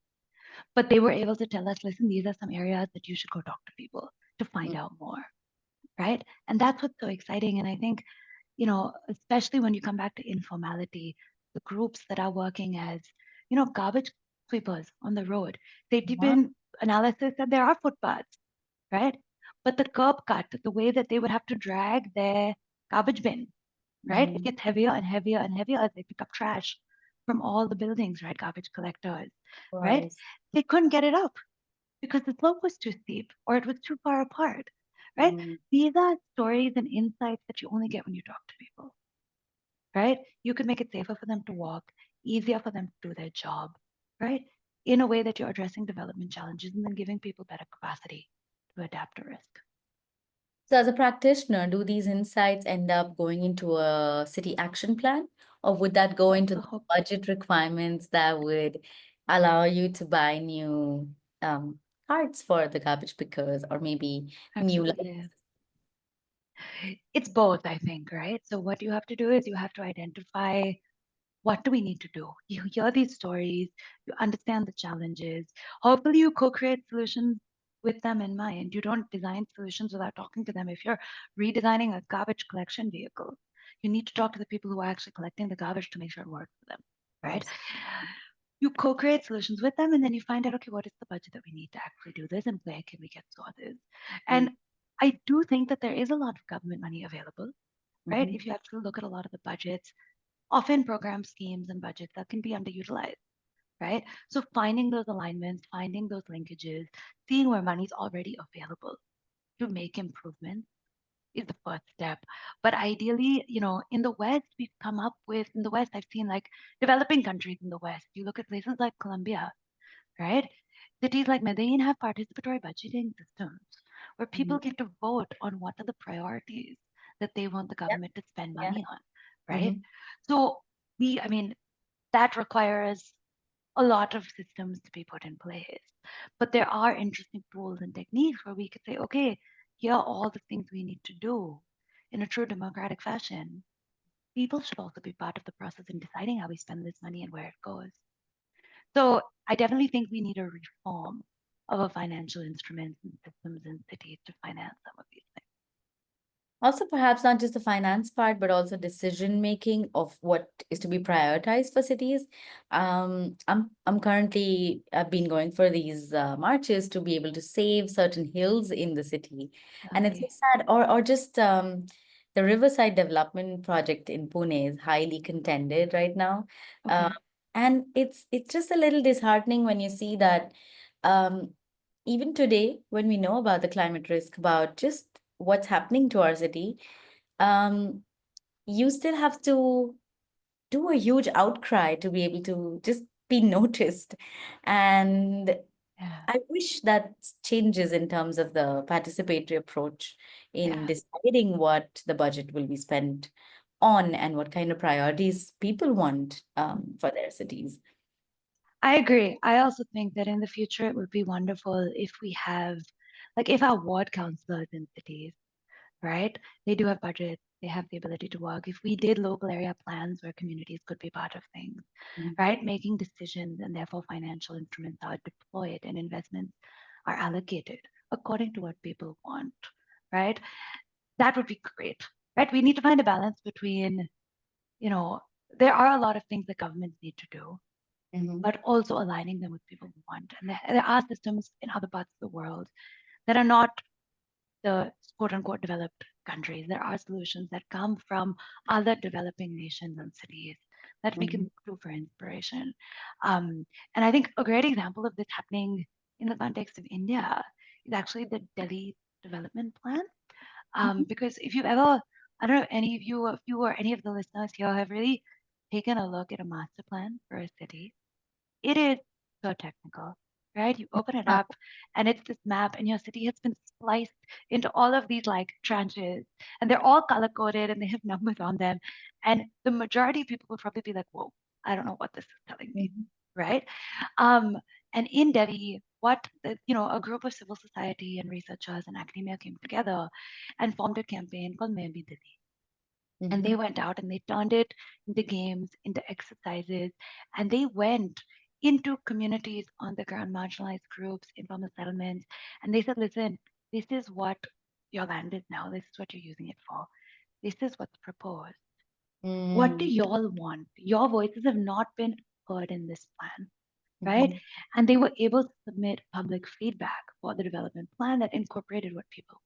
But they were able to tell us, listen, these are some areas that you should go talk to people to find Mm. out more. Right. And that's what's so exciting. And I think, especially when you come back to informality, the groups that are working as, garbage sweepers on the road, Safety Yeah. Pin analysis that there are footpaths, right? But the curb cut, the way that they would have to drag their garbage bin, right? It Mhm. gets heavier and heavier and heavier as they pick up trash from all the buildings, right? Garbage collectors, Of right? course. They couldn't get it up because the slope was too steep or it was too far apart, right? Mm. These are stories and insights that you only get when you talk to people, right? You could make it safer for them to walk, easier for them to do their job, right? In a way that you're addressing development challenges and then giving people better capacity to adapt to risk. So, as a practitioner, do these insights end up going into a city action plan, or would that go That's into the the hope. budget requirements that would allow you to buy new carts for the garbage pickers, or maybe new lights? Absolutely. It's both, I think, right? So what you have to do is you have to identify what do we need to do. You hear these stories, you understand the challenges. Hopefully, you co-create solutions with them in mind. You don't design solutions without talking to them. If you're redesigning a garbage collection vehicle, you need to talk to the people who are actually collecting the garbage to make sure it works for them, right? Absolutely. you co-create solutions with them, and then you find out, okay, what is the budget that we need to actually do this, and where can we get sorted? And I do think that there is a lot of government money available, right? Mm-hmm. If you actually look at a lot of the budgets, often program schemes and budgets that can be underutilized, right? So finding those alignments, finding those linkages, seeing where money is already available to make improvements is the first step. But ideally, in the West, we've come up with, in the West, I've seen like developing countries in the West. You look at places like Colombia, right? Cities like Medellin have participatory budgeting systems where Mm-hmm. people get to vote on what are the priorities that they want the Yep. government to spend Yeah. money on, right? Mm-hmm. So I mean, that requires a lot of systems to be put in place. But there are interesting tools and techniques where we could say, okay, here are all the things we need to do in a true democratic fashion. People should also be part of the process in deciding how we spend this money and where it goes. So I definitely think we need a reform of our financial instruments and systems in cities to finance some of these things. Also, perhaps not just the finance part, but also decision making of what is to be prioritized for cities. I'm currently I've been going for these marches to be able to save certain hills in the city, and it's so Lovely. sad. Or just the Riverside Development Project in Pune is highly contended right now, uh, Okay. and it's just a little disheartening when you see that. Um, Even today, when we know about the climate risk, about just what's happening to our city, um, you still have to do a huge outcry to be able to just be noticed. And Yeah. I wish that changes in terms of the participatory approach in Yeah. deciding what the budget will be spent on and what kind of priorities people want for their cities. I agree. I also think that in the future it would be wonderful if we have, like, if our ward councillors in cities, right? They do have budgets, they have the ability to work. If we did local area plans where communities could be part of things, Mhm. right? Making decisions and therefore financial instruments are deployed and investments are allocated according to what people want, right? That would be great, right? We need to find a balance between, you know, there are a lot of things that governments need to do, Mhm. but also aligning them with people who want. And there are systems in other parts of the world that are not the quote unquote developed countries. There are solutions that come from other developing nations and cities that we can Mhm. look to for inspiration. And I think a great example of this happening in the context of India is actually the Delhi Development Plan. Mhm. Because if you've ever, I don't know, any of you, if you or any of the listeners here have really taken a look at a master plan for a city, it is so technical, right? You open it Uh, up and it's this map, and your city has been spliced into all of these like tranches, and they're all color coded and they have numbers on them. And the majority of people would probably be like, whoa, I don't know what this is telling me, mhm. right? Um, and in Delhi, a group of civil society and researchers and academia came together and formed a campaign called Maybe Delhi. And they Mhm. went out and they turned it into games, into exercises, and they went into communities on the ground, marginalized groups, informal settlements, and they said, listen, this is what your land is now. This is what you're using it for. This is what's proposed. What do Mm. y'all want? Your voices have not been heard in this plan, right? Mhm. And they were able to submit public feedback for the development plan that incorporated what people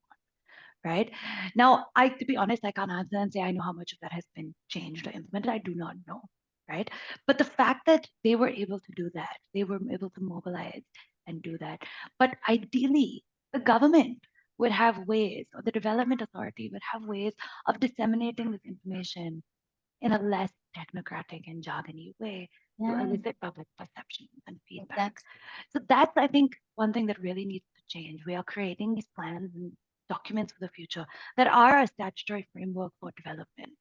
right? Now, to be honest, I can't answer and say I know how much of that has been changed or implemented. I do not know, right? But the fact that they were able to do that, they were able to mobilize and do that. But ideally, the government would have ways, or the development authority would have ways of disseminating this information in a less technocratic and jargony way to Yeah, elicit public perceptions and feedback. exactly. So that's, I think, one thing that really needs to change. We are creating these plans and documents for the future that are a statutory framework for development,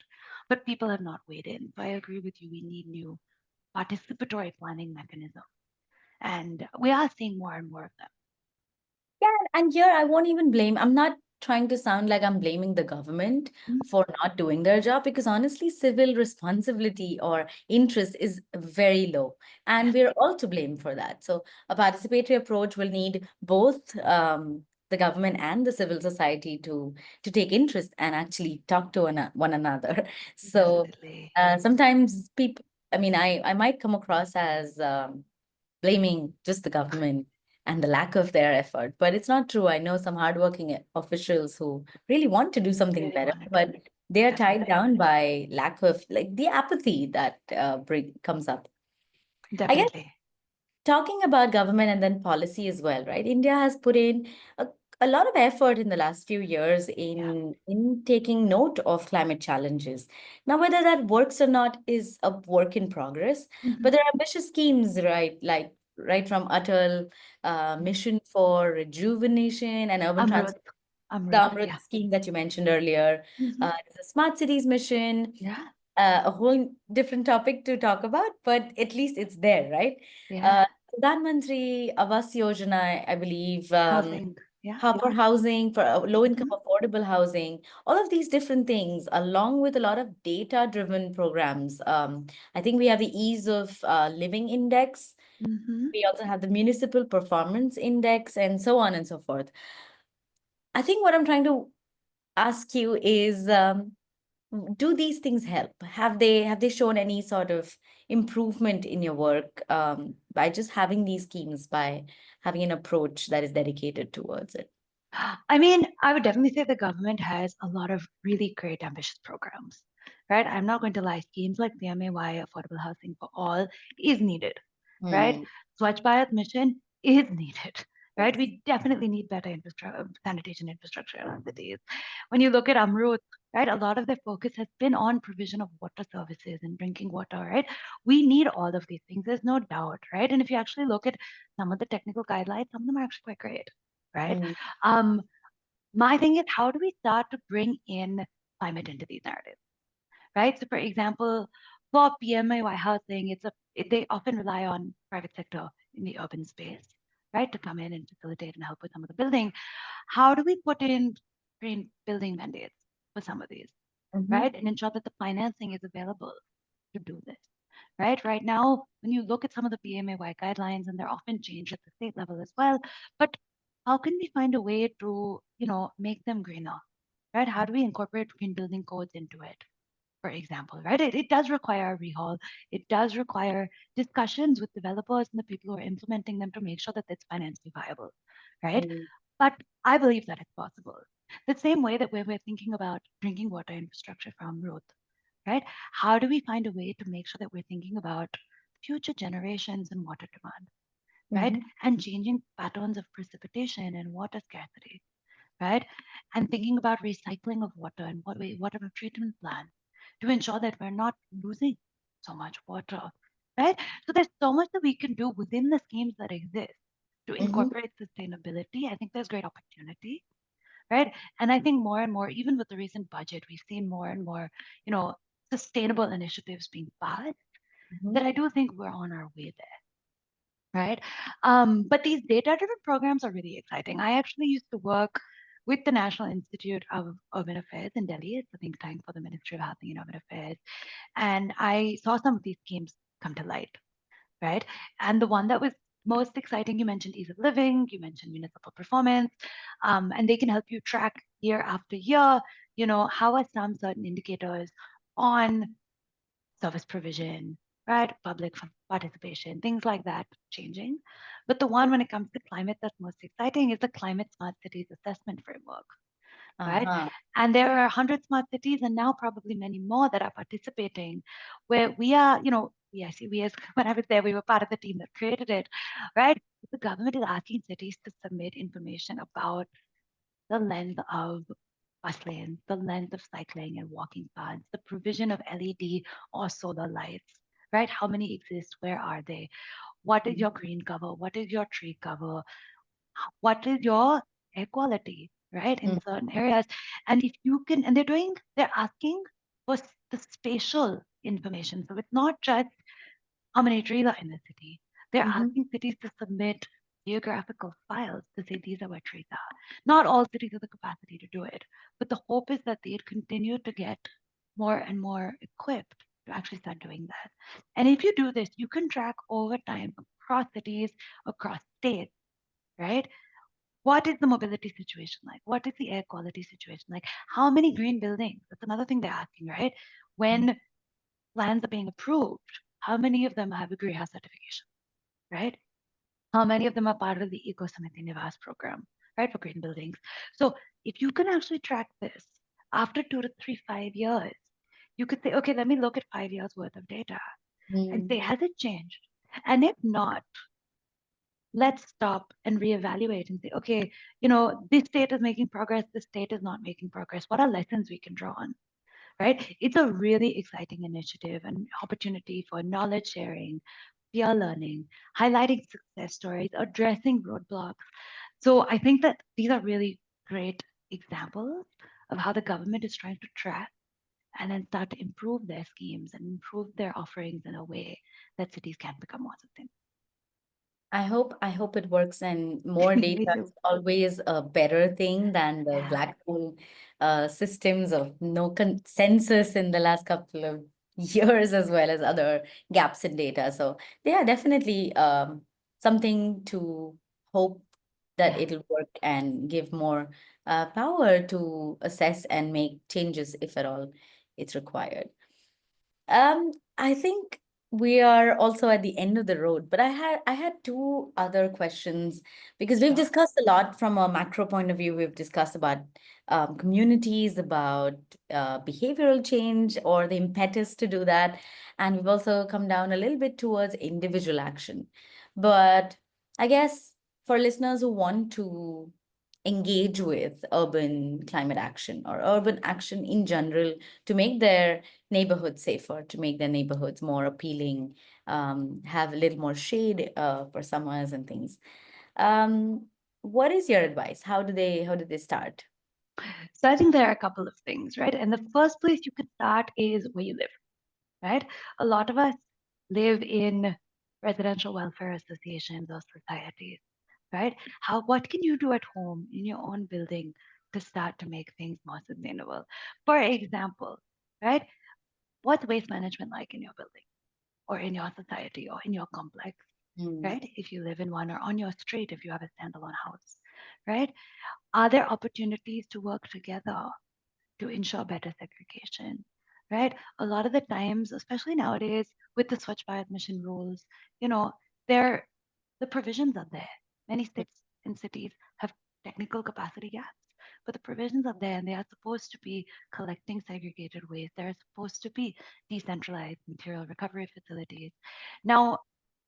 but people have not weighed in. So I agree with you. We need new participatory planning mechanisms, and we are seeing more and more of them. Yeah, and here I won't even blame. I'm not trying to sound like I'm blaming the government Mm. for not doing their job because honestly, civil responsibility or interest is very low, Yeah, and we're all to blame for that. So a participatory approach will need both the government and the civil society to take interest and actually talk to one another. So definitely. sometimes people. I mean, I might come across as blaming just the government and the lack of their effort, but it's not true. I know some hardworking officials who really want to do something Really better, wanted to. but they are tied Definitely. down by lack of like the apathy that comes up. I guess Definitely. talking about government and then policy as well, right? India has put in a, a lot of effort in the last few years Yeah. in taking note of climate challenges. Now, whether that works or not is a work in progress, but Hmm. there are ambitious schemes, right? Like right from Atal Mission for Rejuvenation and Urban Amrut. Transformation, the Amrut. Amrit Yeah. scheme that you mentioned earlier, Hmm. there's a Smart Cities Mission, Yeah. a whole different topic to talk about, but at least it's there, right? Yeah. Uh, Pradhan Mantri Awas Yojana, I believe, Housing. Yeah. for housing, for low-income Hmm. affordable housing, all of these different things, along with a lot of data-driven programs. I think we have the Ease of Living Index. Hmm. We also have the Municipal Performance Index, and so on and so forth. I think what I'm trying to ask you is, do these things help? Have they shown any sort of improvement in your work by just having these schemes, by having an approach that is dedicated towards it? I mean, I would definitely say the government has a lot of really great, ambitious programs, right? I'm not going to lie. Schemes like PMAY, Affordable Housing for All, is needed, right? Hmm. Swachh Bharat Mission is needed, right? Yes. We definitely need better sanitation infrastructure in our cities. When you look at Amrut, right, a lot of their focus has been on provision of water services and drinking water, right? We need all of these things. There's no doubt, right? And if you actually look at some of the technical guidelines, some of them are actually quite great, right? Hmm. Um, my thing is, how do we start to bring in climate into these narratives, right? So, for example, for PMAY housing, they often rely on private sector in the urban space, right, to come in and facilitate and help with some of the building. How do we put in green building mandates for some of these, Hmm. right, and ensure that the financing is available to do this? Right. Right now, when you look at some of the PMAY guidelines, and they're often changed at the state level as well, but how can we find a way to, make them greener? Right? How do we incorporate green building codes into it, for example, right? It does require a rehaul. It does require discussions with developers and the people who are implementing them to make sure that it's financially viable, right? Hmm. But I believe that it's possible. The same way that when we're thinking about drinking water infrastructure from Ruth, right? How do we find a way to make sure that we're thinking about future generations and water demand, right? Hmm. And changing patterns of precipitation and water scarcity, right? And thinking about recycling of water and water treatment plan to ensure that we're not losing so much water, right? So there's so much that we can do within the schemes that exist to Hmm. incorporate sustainability. I think there's great opportunity, right? And I think more and more, even with the recent budget, we've seen more and more, you know, sustainable initiatives being passed, Hmm. that I do think we're on our way there, right? But these data-driven programs are really exciting. I actually used to work with the National Institute of Urban Affairs in Delhi. It's a think tank for the Ministry of Housing and Urban Affairs. And I saw some of these schemes come to light, right? And the one that was most exciting, you mentioned ease of living, you mentioned municipal performance, and they can help you track year after year, how are some certain indicators on service provision, right? Public participation, things like that changing. But the one when it comes to climate that's most exciting is the Climate Smart Cities Assessment Framework, right? Uh-huh. And there are 100 smart cities and now probably many more that are participating where we are, we as when I was there, we were part of the team that created it, right? The government is asking cities to submit information about the length of bus lanes, the length of cycling and walking paths, the provision of LED or solar lights, right? How many exist? Where are they? What is your green cover? What is your tree cover? What is your air quality, right? In Hmm. certain areas. And if you can, and they're asking for the spatial information. So it's not just how many trees are in the city. They're Hmm. asking cities to submit geographical files to say these are where trees are. Not all cities have the capacity to do it, but the hope is that they'd continue to get more and more equipped to actually start doing that. And if you do this, you can track over time across cities, across states, right? What is the mobility situation like? What is the air quality situation like? How many green buildings? That's another thing they're asking, right? When plans are being approved, how many of them have a greenhouse certification, right? How many of them are part of the Eco Samiti Nivas program, right, for green buildings? So if you can actually track this after 2 to 3, 5 years, you could say, okay, let me look at 5 years worth of data and say, Mm. has it changed? And if not, let's stop and reevaluate and say, okay, this state is making progress, this state is not making progress. What are lessons we can draw on? Right? It's a really exciting initiative and opportunity for knowledge sharing, peer learning, highlighting success stories, addressing roadblocks. So I think that these are really great examples of how the government is trying to track and then start to improve their schemes and improve their offerings in a way that cities can become more sustainable. I hope it works, and more data Me too. is always a better thing than the Yeah. black hole systems of no consensus in the last couple of years, as well as other gaps in data. So they are definitely something to hope that Yeah. it'll work and give more power to assess and make changes if at all it's required. I think we are also at the end of the road, but I had two other questions because we've Sure. discussed a lot from a macro point of view. We've discussed about communities, about behavioral change or the impetus to do that, and we've also come down a little bit towards individual action. But I guess for listeners who want to engage with urban climate action or urban action in general to make their neighborhoods safer, to make their neighborhoods more appealing, have a little more shade for summers and things. Um, what is your advice? How do they start? So I think there are a couple of things, right? And the first place you could start is where you live, right? A lot of us live in residential welfare associations or societies, right? What can you do at home in your own building to start to make things more sustainable? For example, right? What's waste management like in your building or in your society or in your complex, Mm. right? If you live in one or on your street, if you have a standalone house, right? Are there opportunities to work together to ensure better segregation, right? A lot of the times, especially nowadays with the Swachh Bharat Mission rules, you know, there the provisions are there. Many states and cities have technical capacity gaps, but the provisions are there and they are supposed to be collecting segregated waste. They're supposed to be decentralized material recovery facilities. Now,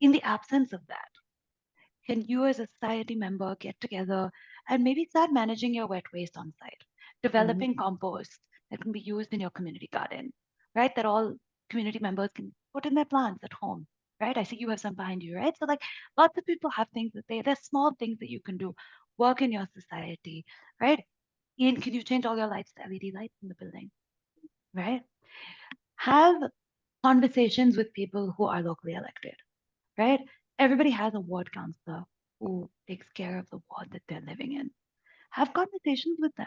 in the absence of that, can you as a society member get together and maybe start managing your wet waste on site, Mhm. developing compost that can be used in your community garden, right? That all community members can put in their plants at home, right? I see you have some behind you, right? So like lots of people have things that there's small things that you can do, work in your society, right? Ian, can you change all your lights to LED lights in the building, right? Have conversations with people who are locally elected, right? Everybody has a ward counselor who takes care of the ward that they're living in. Have conversations with them,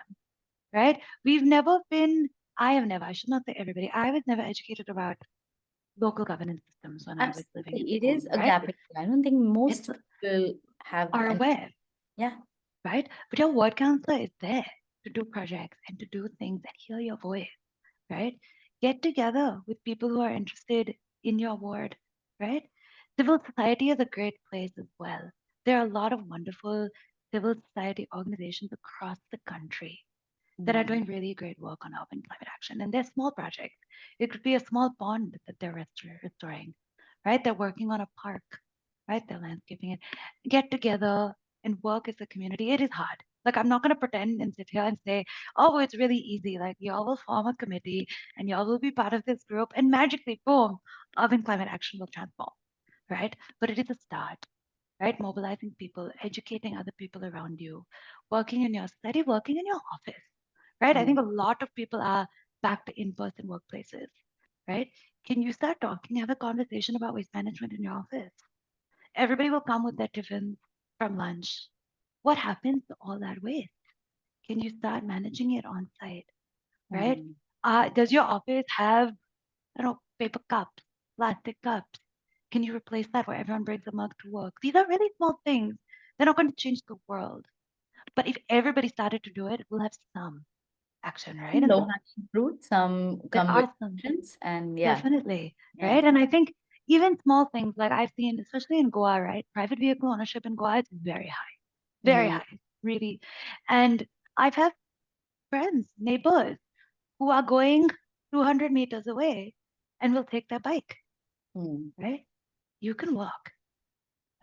right? I have never, I should not say everybody, I was never educated about local governance systems when I was living in Absolutely, it is home, a right? gap. I don't think It's most people have are an aware, yeah. right? But your ward counselor is there to do projects and to do things and hear your voice, right? Get together with people who are interested in your ward, right? Civil society is a great place as well. There are a lot of wonderful civil society organizations across the country that are Mm. doing really great work on urban climate action. And they're small projects. It could be a small pond that they're restoring, right? They're working on a park, right? They're landscaping it. Get together and work as a community. It is hard. Like, I'm not going to pretend and sit here and say, oh, it's really easy. Like, y'all will form a committee and y'all will be part of this group, and magically, boom, urban climate action will transform, right? But it is a start, right? Mobilizing people, educating other people around you, working in your study, working in your office, right? I think Mm. a lot of people are back to in-person workplaces, right? Can you start talking, have a conversation about waste management in your office? Everybody will come with their tiffins from lunch. What happens to all that waste? Can you start managing it on site, right? Mm. Does your office have, I don't know, paper cups, plastic cups? Can you replace that where everyone brings a mug to work? These are really small things. They're not going to change the world. But if everybody started to do it, we'll have some action, right? And Low hanging fruit, some there come with are some, patience, and yeah, definitely, yeah. right? And I think even small things like I've seen, especially in Goa, right? Private vehicle ownership in Goa is very Mm, high, really. And I've had friends, neighbors who are going 200 meters away and will take their bike, mm. right? You can walk,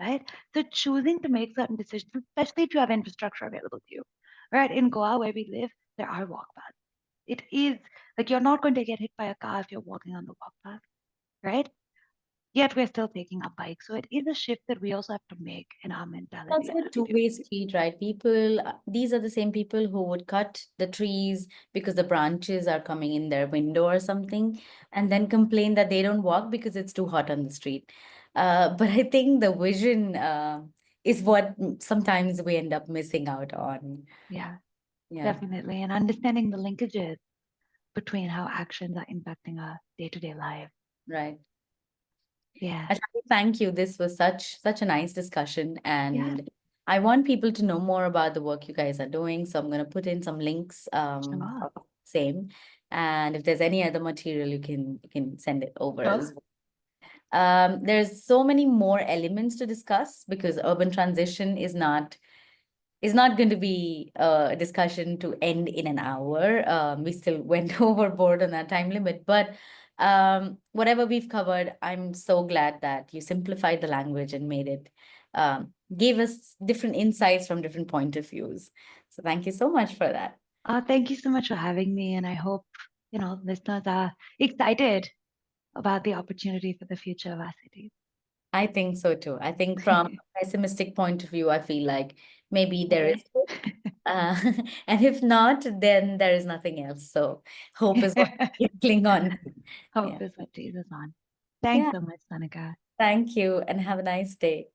right? So choosing to make certain decisions, especially if you have infrastructure available to you, right? In Goa, where we live, there are walk paths. It is like you're not going to get hit by a car if you're walking on the walk path, right? Yet we're still taking up bikes. So it is a shift that we also have to make in our mentality Also and a attitude. two-way street, right? People, these are the same people who would cut the trees because the branches are coming in their window or something, and then complain that they don't walk because it's too hot on the street. But I think the vision is what sometimes we end up missing out on. Yeah, Yeah, definitely. And understanding the linkages between how actions are impacting our day-to-day life. right. Yeah. Ashali, thank you. This was such a nice discussion, Yeah. and I want people to know more about the work you guys are doing. So I'm going to put in some links, Sure. of same, and if there's any other material, you can send it over as Sure. well. There's so many more elements to discuss because urban transition is not going to be a discussion to end in an hour. We still went overboard on our time limit, but whatever we've covered, I'm so glad that you simplified the language and made it, gave us different insights from different point of views. So thank you so much for that. Thank you so much for having me. And I hope, listeners are excited about the opportunity for the future of our cities. I think so too. I think from a pessimistic point of view, I feel like maybe there is Okay. hope. Uh, and if not, then there is nothing else. So hope is what you cling on to. Hope Yeah. is what Jesus on. Thanks Yeah. so much, Sanika. Thank you and have a nice day.